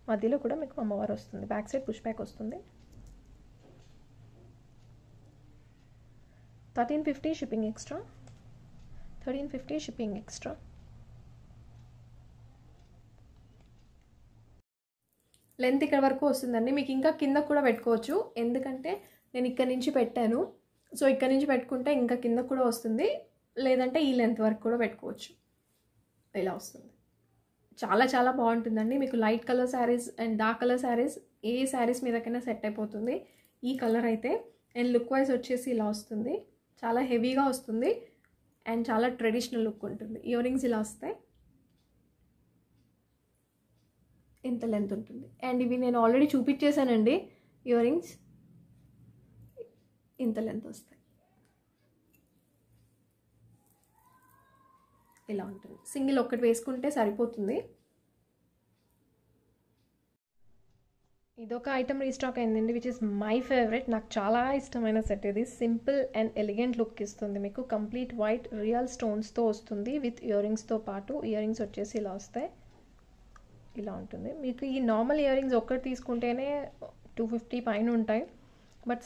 S1: మధ్యలో కూడా మీకు అమ్మవారు వస్తుంది. బ్యాక్ సైడ్ పుష్ బ్యాక్ వస్తుంది. 1350 shipping extra, 1350 shipping extra. Length ఇక్కడ వరకు వస్తుందండి. మీకు ఇంకా కింద కూడా పెట్టుకోవచ్చు, ఎందుకంటే నేను ఇక్కడ నుంచి పెట్టాను. సో ఇక్కడ నుంచి పెట్టుకుంటే ఇంకా కింద కూడా వస్తుంది, లేదంటే ఈ లెంత్ వరకు కూడా పెట్టుకోవచ్చు. ఇలా వస్తుంది. చాలా చాలా బాగుంటుందండి. మీకు light colour saris and dark colour saris ఏ శారీస్ మీదకైనా సెట్ అయిపోతుంది ఈ కలర్ అయితే. అండ్ లుక్ వైజ్ వచ్చేసి ఇలా వస్తుంది, చాలా హెవీగా వస్తుంది అండ్ చాలా ట్రెడిషనల్ లుక్ ఉంటుంది. ఇయర్ రింగ్స్ ఇలా వస్తాయి, ఇంత లెంత్ ఉంటుంది. అండ్ ఇవి నేను ఆల్రెడీ చూపించేశానండి. ఇయర్ రింగ్స్ ఇంత లెంత్ వస్తాయి, ఇలా ఉంటుంది. సింగిల్ ఒక్కటి వేసుకుంటే సరిపోతుంది. ఇదొక ఐటమ్ రీస్టాక్ అయిందండి, విచ్ ఇస్ మై ఫేవరెట్. నాకు చాలా ఇష్టమైన సెట్ ఇది. సింపుల్ అండ్ ఎలిగెంట్ లుక్ ఇస్తుంది మీకు. కంప్లీట్ వైట్ రియల్ స్టోన్స్తో వస్తుంది విత్ ఇయర్ రింగ్స్తో పాటు. ఇయర్ రింగ్స్ వచ్చేసి ఇలా వస్తాయి, ఇలా ఉంటుంది. మీకు ఈ నార్మల్ ఇయర్ రింగ్స్ ఒక్కటి తీసుకుంటేనే 250 పైన ఉంటాయి. బట్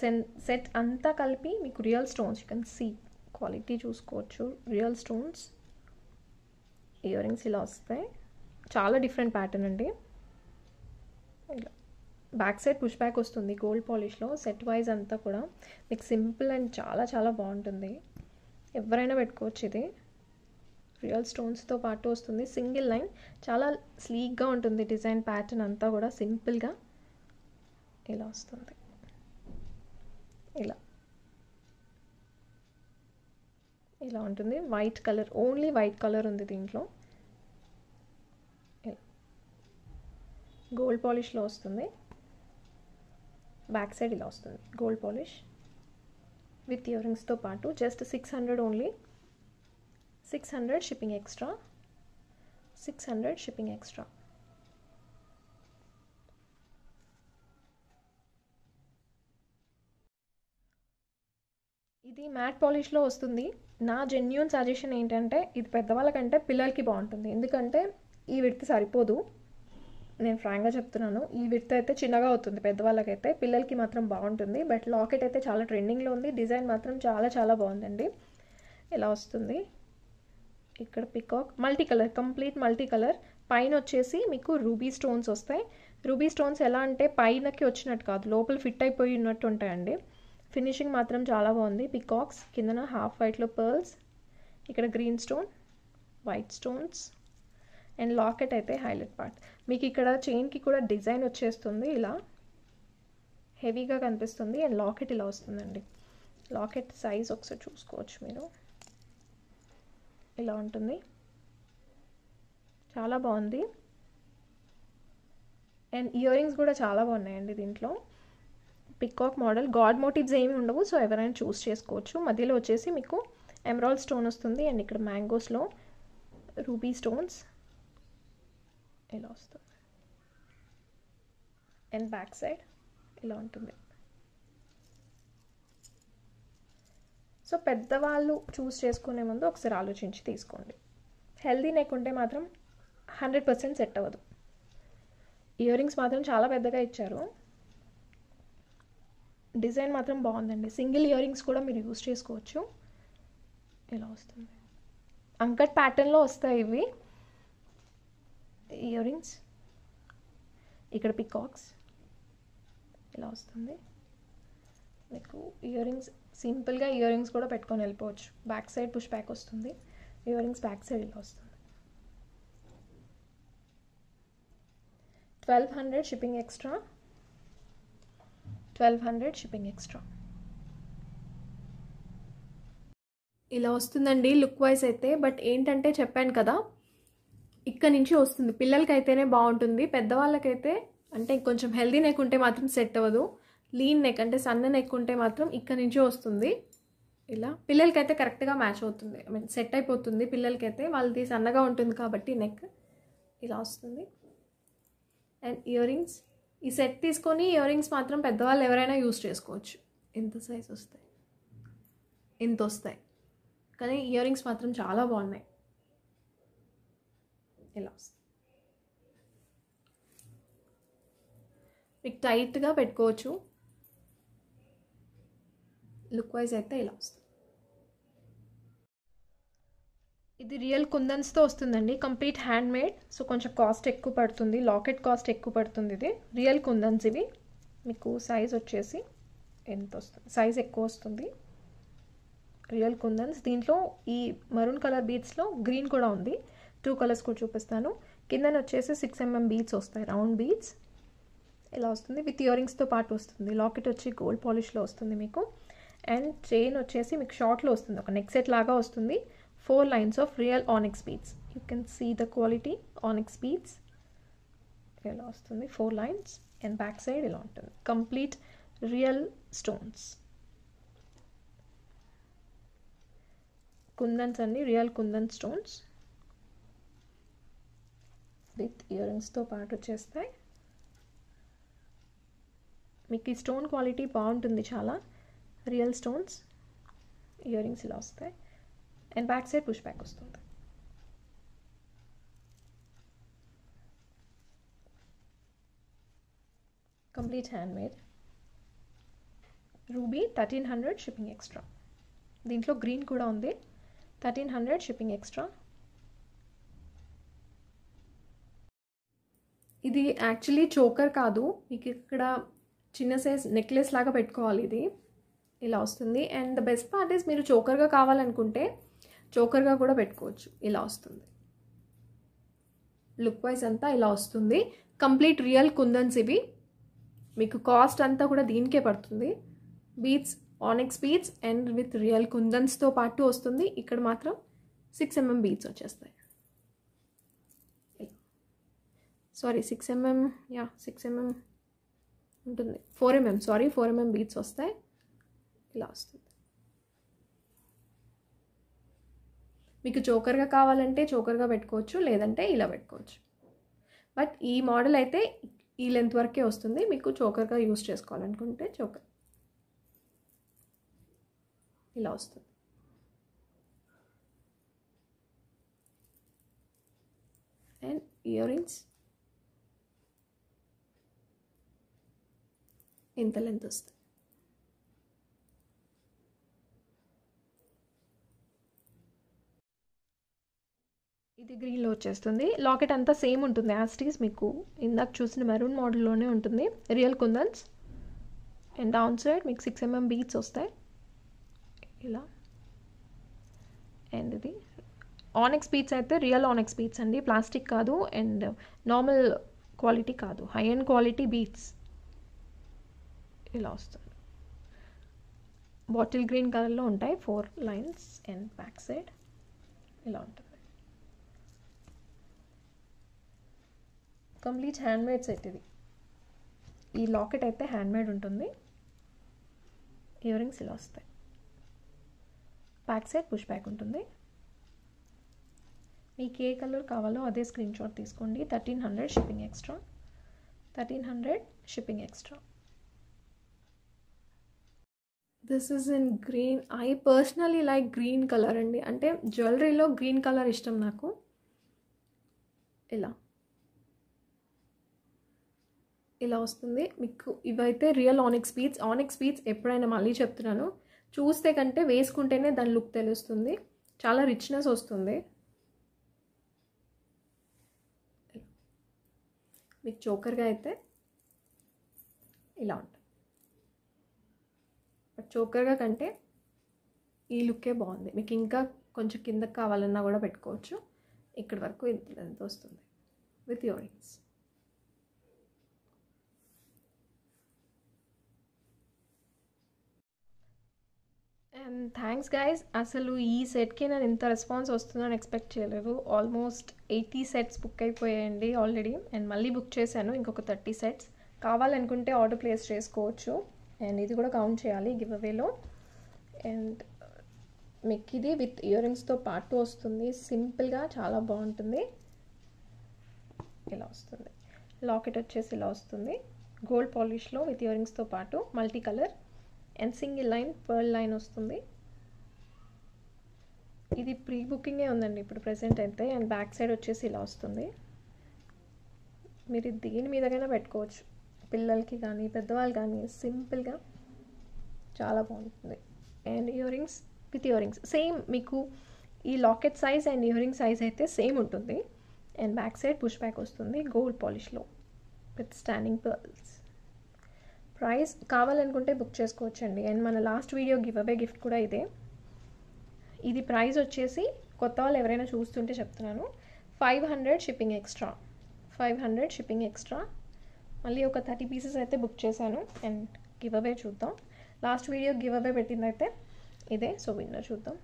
S1: సెట్ అంతా కలిపి మీకు real stones, you can see quality చూసుకోవచ్చు. రియల్ స్టోన్స్ ఇయర్ రింగ్స్ ఇలా వస్తాయి. చాలా డిఫరెంట్ ప్యాటర్న్ అండి. ఇలా బ్యాక్ సైడ్ పుష్ బ్యాక్ వస్తుంది గోల్డ్ పాలిష్లో. సెట్ వైజ్ అంతా కూడా మీకు సింపుల్ అండ్ చాలా చాలా బాగుంటుంది. ఎవరైనా పెట్టుకోవచ్చు. ఇది రియల్ స్టోన్స్తో పాటు వస్తుంది. సింగిల్ లైన్, చాలా స్లీక్గా ఉంటుంది. డిజైన్ ప్యాటర్న్ అంతా కూడా సింపుల్గా ఇలా వస్తుంది. ఇలా ఇలా ఉంటుంది. White colour, only white colour ఉంది దీంట్లో. గోల్డ్ పాలిష్లో వస్తుంది. బ్యాక్ సైడ్ ఇలా వస్తుంది గోల్డ్ పాలిష్ విత్ ఇయర్ రింగ్స్తో పాటు. Just 600 only. 600 shipping extra, 600 shipping extra. ఇది మ్యాట్ పాలిష్లో వస్తుంది. నా జెన్యూన్ సజెషన్ ఏంటంటే ఇది పెద్దవాళ్ళకంటే పిల్లలకి బాగుంటుంది, ఎందుకంటే ఈ విడ్త్ సరిపోదు. నేను ఫ్రాంక్గా చెప్తున్నాను, ఈ విడ్త్ అయితే చిన్నగా అవుతుంది పెద్దవాళ్ళకైతే. పిల్లలకి మాత్రం బాగుంటుంది. బట్ లాకెట్ అయితే చాలా ట్రెండింగ్లో ఉంది. డిజైన్ మాత్రం చాలా చాలా బాగుందండి. ఇలా వస్తుంది. ఇక్కడ peacock multi colour, complete multi colour. పైన వచ్చేసి మీకు రూబీ స్టోన్స్ వస్తాయి. రూబీ స్టోన్స్ ఎలా అంటే పైనకి వచ్చినట్టు కాదు, లోపల ఫిట్ అయిపోయి ఉన్నట్టు ఉంటాయండి. ఫినిషింగ్ మాత్రం చాలా బాగుంది. పికాక్స్ కిందన హాఫ్ వైట్లో పర్ల్స్, ఇక్కడ green stone, white stones and locket అయితే హైలైట్ పార్ట్. మీకు ఇక్కడ చైన్కి కూడా డిజైన్ వచ్చేస్తుంది, ఇలా హెవీగా కనిపిస్తుంది. అండ్ లాకెట్ ఇలా వస్తుందండి. లాకెట్ సైజ్ ఒకసారి చూసుకోవచ్చు మీరు, ఇలా ఉంటుంది. చాలా బాగుంది. అండ్ ఇయర్ రింగ్స్ కూడా చాలా బాగున్నాయండి దీంట్లో. పికాక్ మోడల్, గాడ్ మోటివ్స్ ఏమి ఉండవు, సో ఎవరైనా చూస్ చేసుకోవచ్చు. మధ్యలో వచ్చేసి మీకు ఎమరాల్డ్ స్టోన్ వస్తుంది. అండ్ ఇక్కడ మ్యాంగోస్లో రూబీ స్టోన్స్ ఇలా వస్తుంది. అండ్ బ్యాక్ సైడ్ ఇలా ఉంటుంది. సో పెద్దవాళ్ళు చూస్ చేసుకునే ముందు ఒకసారి ఆలోచించి తీసుకోండి. హెల్దీ నెక్ ఉంటే మాత్రం 100% సెట్ అవ్వదు. ఇయర్ రింగ్స్ మాత్రం చాలా పెద్దగా ఇచ్చారు. డిజైన్ మాత్రం బాగుందండి. సింగిల్ ఇయర్ రింగ్స్ కూడా మీరు యూస్ చేసుకోవచ్చు. ఇలా వస్తుంది. అంకట్ ప్యాటర్న్లో వస్తాయి ఇవి ఇయర్ రింగ్స్. ఇక్కడ పికాక్స్ ఇలా వస్తుంది మీకు ఇయర్ రింగ్స్ సింపుల్గా ఇయర్ రింగ్స్ కూడా పెట్టుకొని వెళ్ళిపోవచ్చు. బ్యాక్ సైడ్ పుష్ బ్యాక్ వస్తుంది, ఇయర్ రింగ్స్ బ్యాక్ సైడ్ ఇలా వస్తుంది. 1200 షిప్పింగ్ ఎక్స్ట్రా, 1200 షిప్పింగ్ ఎక్స్ట్రా. ఇలా వస్తుందండి లుక్ వైజ్ అయితే. బట్ ఏంటంటే చెప్పాను కదా, ఇక్కడ నుంచి వస్తుంది. పిల్లలకైతేనే బాగుంటుంది, పెద్దవాళ్ళకైతే అంటే కొంచెం హెల్దీ నెక్ ఉంటే మాత్రం సెట్ అవ్వదు. లీన్ నెక్ అంటే సన్న నెక్ ఉంటే మాత్రం ఇక్కడ నుంచి వస్తుంది. ఇలా పిల్లలకైతే కరెక్ట్గా మ్యాచ్ అవుతుంది, ఐ మీన్ సెట్ అయిపోతుంది. పిల్లలకైతే వాళ్ళది సన్నగా ఉంటుంది కాబట్టి నెక్ ఇలా వస్తుంది. అండ్ ఇయర్ రింగ్స్, ఈ సెట్ తీసుకొని ఇయర్ రింగ్స్ మాత్రం పెద్దవాళ్ళు ఎవరైనా యూజ్ చేసుకోవచ్చు. ఎంత సైజ్ వస్తాయి, ఎంత వస్తాయి, కానీ ఇయర్ రింగ్స్ మాత్రం చాలా బాగున్నాయి. ఇలా వస్తుంది. మీకు టైట్గా పెట్టుకోవచ్చు. లుక్ వైజ్ అయితే ఇలా వస్తుంది. ఇది రియల్ కుందన్స్తో వస్తుందండి, కంప్లీట్ హ్యాండ్ మేడ్. సో కొంచెం కాస్ట్ ఎక్కువ పడుతుంది, లాకెట్ కాస్ట్ ఎక్కువ పడుతుంది. ఇది రియల్ కుందన్స్. ఇవి మీకు సైజ్ వచ్చేసి ఎంత వస్తుంది, సైజ్ ఎక్కువ వస్తుంది. రియల్ కుందన్స్. దీంట్లో ఈ మరూన్ కలర్ బీడ్స్లో గ్రీన్ కూడా ఉంది. 2 కలర్స్ కూడా చూపిస్తాను. కిందన వచ్చేసి 6 mm బీడ్స్ వస్తాయి, రౌండ్ బీడ్స్. ఇలా వస్తుంది. విత్ ఇయర్ రింగ్స్తో పాటు వస్తుంది. లాకెట్ వచ్చి గోల్డ్ పాలిష్లో వస్తుంది మీకు. అండ్ చైన్ వచ్చేసి మీకు షార్ట్లో వస్తుంది, ఒక నెక్ సెట్ లాగా వస్తుంది. 4 lines of real onyx beads. You can see the quality onyx beads. ఇలా వస్తుంది 4 lines. అండ్ బ్యాక్ సైడ్ ఇలా ఉంటుంది. Complete real stones. కుందన్స్ అండి, real kundan stones with ear రింగ్స్తో పాటు వచ్చేస్తాయి. మీకు ఈ స్టోన్ క్వాలిటీ బాగుంటుంది చాలా. రియల్ స్టోన్స్, ఇయర్ రింగ్స్ ఇలా వస్తాయి. And back side push back వస్తుంది. Complete hand made. Ruby 1300 shipping extra. దీంట్లో గ్రీన్ కూడా ఉంది. 1300 షిప్పింగ్ ఎక్స్ట్రా. ఇది యాక్చువల్లీ చోకర్ కాదు, మీకు ఇక్కడ చిన్న సైజ్ నెక్లెస్ లాగా పెట్టుకోవాలి. ఇది ఇలా వస్తుంది. And the best part is మీరు చోకర్గా కావాలనుకుంటే చోకర్గా కూడా పెట్టుకోవచ్చు. ఇలా వస్తుంది. లుక్ వైజ్ అంతా ఇలా వస్తుంది. కంప్లీట్ రియల్ కుందన్స్ ఇవి. మీకు కాస్ట్ అంతా కూడా దీనికే పడుతుంది. Beads, onyx beads and with real కుందన్స్తో పాటు వస్తుంది. ఇక్కడ మాత్రం 6 mm బీడ్స్ వచ్చేస్తాయి. సారీ 6 mm, 6 mm ఉంటుంది. 4 mm, సారీ 4 mm బీడ్స్ వస్తాయి. ఇలా వస్తుంది. మీకు చోకర్గా కావాలంటే చోకర్గా పెట్టుకోవచ్చు, లేదంటే ఇలా పెట్టుకోవచ్చు. బట్ ఈ మోడల్ అయితే ఈ లెంత్ వరకే వస్తుంది. మీకు చోకర్గా యూజ్ చేసుకోవాలనుకుంటే చోకర్ ఇలా వస్తుంది. అండ్ ఇయర్ రింగ్స్ ఇంత లెంత్ వస్తుంది. ఇది గ్రీన్లో వచ్చేస్తుంది. లాకెట్ అంతా సేమ్ ఉంటుంది, యాస్టీస్ మీకు ఇందాక చూసిన మెరూన్ మోడల్లోనే ఉంటుంది. Real kundans. And down side మీకు 6 mm బీడ్స్ వస్తాయి ఇలా. అండ్ ఇది ఆనిక్స్ బీడ్స్ అయితే రియల్ ఆనిక్స్ బీడ్స్ అండి, ప్లాస్టిక్ కాదు. అండ్ నార్మల్ క్వాలిటీ కాదు, హై ఎండ్ క్వాలిటీ బీడ్స్. ఇలా వస్తుంది. బాటిల్ గ్రీన్ కలర్లో ఉంటాయి. 4 lines. అండ్ బ్యాక్ సైడ్ ఇలా ఉంటుంది. కంప్లీట్ హ్యాండ్మేడ్ సెట్ ఇది. ఈ లాకెట్ అయితే హ్యాండ్మేడ్ ఉంటుంది. ఇయర్ రింగ్స్ ఇలా వస్తాయి. బ్యాక్ సైడ్ పుష్ బ్యాక్ ఉంటుంది. మీకు ఏ కలర్ కావాలో అదే స్క్రీన్ షాట్ తీసుకోండి. 1300 shipping extra. 1300 shipping extra. This is in green. I personally like green colour అండి, అంటే జ్యువెలరీలో గ్రీన్ కలర్ ఇష్టం నాకు. ఇలా ఇలా వస్తుంది మీకు. ఇవైతే real onyx beads. Onyx beads ఎప్పుడైనా మళ్ళీ చెప్తున్నాను, చూస్తే కంటే వేసుకుంటేనే దాని లుక్ తెలుస్తుంది. చాలా రిచ్నెస్ వస్తుంది. మీకు చోకర్గా అయితే ఇలా ఉంటుంది. చోకర్గా కంటే ఈ లుక్కే బాగుంది. మీకు ఇంకా కొంచెం కిందకి కావాలన్నా కూడా పెట్టుకోవచ్చు. ఇక్కడి వరకు ఇంత వస్తుంది with ear rings. And thanks guys. అసలు ఈ సెట్కి నేను ఇంత రెస్పాన్స్ వస్తుందని ఎక్స్పెక్ట్ చేయలేదు. ఆల్మోస్ట్ 80 సెట్స్ బుక్ అయిపోయాయండి ఆల్రెడీ. అండ్ మళ్ళీ బుక్ చేశాను ఇంకొక 30 సెట్స్. కావాలనుకుంటే ఆర్డర్ ప్లేస్ చేసుకోవచ్చు. అండ్ ఇది కూడా కౌంట్ చేయాలి గివ్ అవేలో. అండ్ మీకు ఇది విత్ ఇయర్ రింగ్స్తో పాటు వస్తుంది. సింపుల్గా చాలా బాగుంటుంది. ఇలా వస్తుంది. లాకెట్ వచ్చేసి ఇలా వస్తుంది గోల్డ్ పాలిష్లో విత్ ఇయర్ రింగ్స్తో పాటు multi colour. And single line pearl line వస్తుంది. ఇది ప్రీ బుకింగే ఉందండి ఇప్పుడు ప్రెసెంట్ అయితే. అండ్ బ్యాక్ సైడ్ వచ్చేసి ఇలా వస్తుంది. మీరు దీని మీదకైనా పెట్టుకోవచ్చు, పిల్లలకి కానీ పెద్దవాళ్ళు కానీ. సింపుల్గా చాలా బాగుంటుంది. And ear rings with ear rings same మీకు ఈ locket size and ear ring size అయితే సేమ్ ఉంటుంది. And back side push back వస్తుంది గోల్డ్ పాలిష్లో విత్ స్టాండింగ్ పర్ల్స్. ప్రైస్ కావాలనుకుంటే బుక్ చేసుకోవచ్చండి. అండ్ మన last video give away gift కూడా ఇదే. ఇది ప్రైస్ వచ్చేసి కొత్త వాళ్ళు ఎవరైనా చూస్తుంటే చెప్తున్నాను, 500 షిప్పింగ్ ఎక్స్ట్రా. 500 shipping extra. మళ్ళీ ఒక 30 పీసెస్ అయితే బుక్ చేశాను. అండ్ గివ్ అవే చూద్దాం. లాస్ట్ వీడియో గివ్ అవే పెట్టిందైతే ఇదే. సో విన్నర్ చూద్దాం.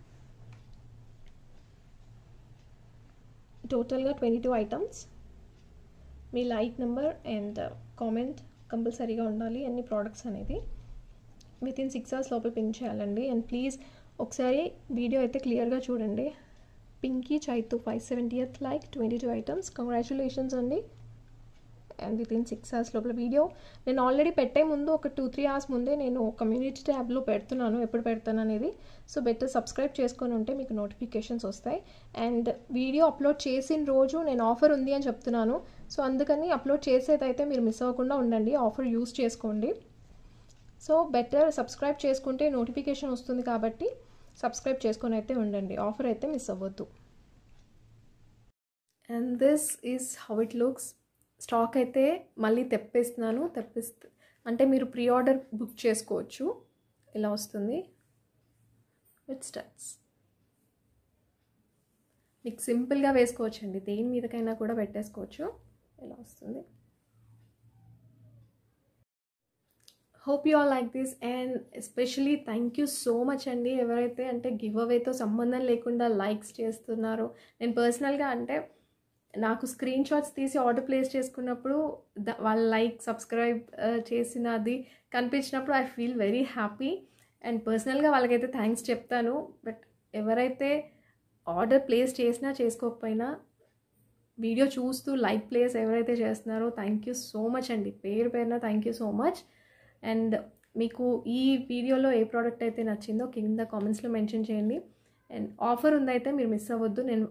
S1: టోటల్గా 22 items. Me like number and comment కంపల్సరీగా ఉండాలి అన్ని ప్రోడక్ట్స్ అనేది. వితిన్ 6 hours లోపల పింక్ చేయాలండి. అండ్ ప్లీజ్ ఒకసారి వీడియో అయితే క్లియర్గా చూడండి. Pinky Chaitu 570th like, 22 items. Congratulations అండి. అండ్ వితిన్ 6 hours లోపల వీడియో నేను ఆల్రెడీ పెట్టే ముందు ఒక 2-3 hours ముందే నేను కమ్యూనిటీ ట్యాబ్లో పెడుతున్నాను, ఎప్పుడు పెడతాను అనేది. సో బెటర్ సబ్స్క్రైబ్ చేసుకొని ఉంటే మీకు నోటిఫికేషన్స్ వస్తాయి. అండ్ వీడియో అప్లోడ్ చేసిన రోజు నేను ఆఫర్ ఉంది అని చెప్తున్నాను. సో అందుకని అప్లోడ్ చేసేదైతే మీరు మిస్ అవ్వకుండా ఉండండి, ఆఫర్ యూస్ చేసుకోండి. సో బెటర్ సబ్స్క్రైబ్ చేసుకుంటే నోటిఫికేషన్ వస్తుంది కాబట్టి సబ్స్క్రైబ్ చేసుకొని అయితే ఉండండి, ఆఫర్ అయితే మిస్ అవ్వద్దు. And this is how it looks. Stock అయితే మళ్ళీ తెప్పిస్తున్నాను. అంటే మీరు ప్రీ ఆర్డర్ బుక్ చేసుకోవచ్చు. ఇలా వస్తుంది విత్ స్టడ్స్. మీకు సింపుల్గా వేసుకోవచ్చు అండి, దేని మీదకైనా కూడా పెట్టేసుకోవచ్చు. ఇలా వస్తుంది. Hope you all like this. And especially thank you so much అండి ఎవరైతే అంటే గివ్ అవేతో సంబంధం లేకుండా లైక్స్ చేస్తున్నారో. నేను పర్సనల్గా అంటే నాకు స్క్రీన్ షాట్స్ తీసి ఆర్డర్ ప్లేస్ చేసుకున్నప్పుడు వాళ్ళ లైక్ సబ్స్క్రైబ్ చేసినది కనిపించినప్పుడు I feel very happy. And పర్సనల్గా వాళ్ళకైతే థ్యాంక్స్ చెప్తాను. బట్ ఎవరైతే ఆర్డర్ ప్లేస్ చేసినా చేసుకోకపోయినా వీడియో చూస్తూ లైక్ ప్లేస్ ఎవరైతే చేస్తున్నారో థ్యాంక్ యూ సో మచ్ అండి. పేరు పేరున thank you so much. And మీకు ఈ వీడియోలో ఏ ప్రోడక్ట్ అయితే నచ్చిందో కింద కామెంట్స్లో మెన్షన్ చేయండి. అండ్ ఆఫర్ ఉందైతే మీరు మిస్ అవ్వద్దు. నేను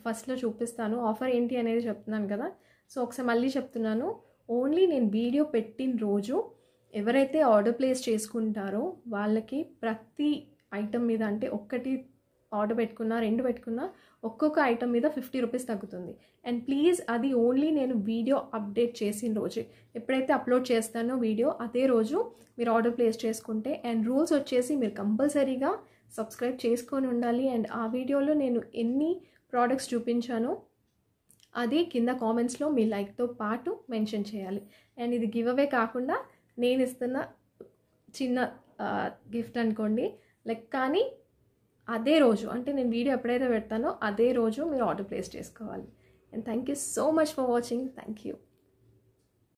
S1: ఫస్ట్లో చూపిస్తాను ఆఫర్ ఏంటి అనేది చెప్తున్నాను కదా. సో ఒకసారి మళ్ళీ చెప్తున్నాను, ఓన్లీ నేను వీడియో పెట్టిన రోజు ఎవరైతే ఆర్డర్ ప్లేస్ చేసుకుంటారో వాళ్ళకి ప్రతి ఐటమ్ మీద అంటే ఒక్కటి ఆర్డర్ పెట్టుకున్నా 2 పెట్టుకున్నా ఒక్కొక్క ఐటమ్ మీద 50 రూపీస్ తగ్గుతుంది. అండ్ ప్లీజ్ అది ఓన్లీ నేను వీడియో అప్డేట్ చేసిన రోజే, ఎప్పుడైతే అప్లోడ్ చేస్తానో వీడియో అదే రోజు మీరు ఆర్డర్ ప్లేస్ చేసుకుంటే. అండ్ రూల్స్ వచ్చేసి మీరు కంపల్సరీగా సబ్స్క్రైబ్ చేసుకొని ఉండాలి. అండ్ ఆ వీడియోలో నేను ఎన్ని ప్రోడక్ట్స్ చూపించానో అది కింద కామెంట్స్లో మీ లైక్తో పాటు మెన్షన్ చేయాలి. అండ్ ఇది గివ్ అవే కాకుండా నేను ఇస్తున్న చిన్న గిఫ్ట్ అనుకోండి లైక్. కానీ అదే రోజు అంటే నేను వీడియో ఎప్పుడైతే పెడతానో అదే రోజు మీరు ఆర్డర్ ప్లేస్ చేసుకోవాలి. And thank you so much for watching. Thank you.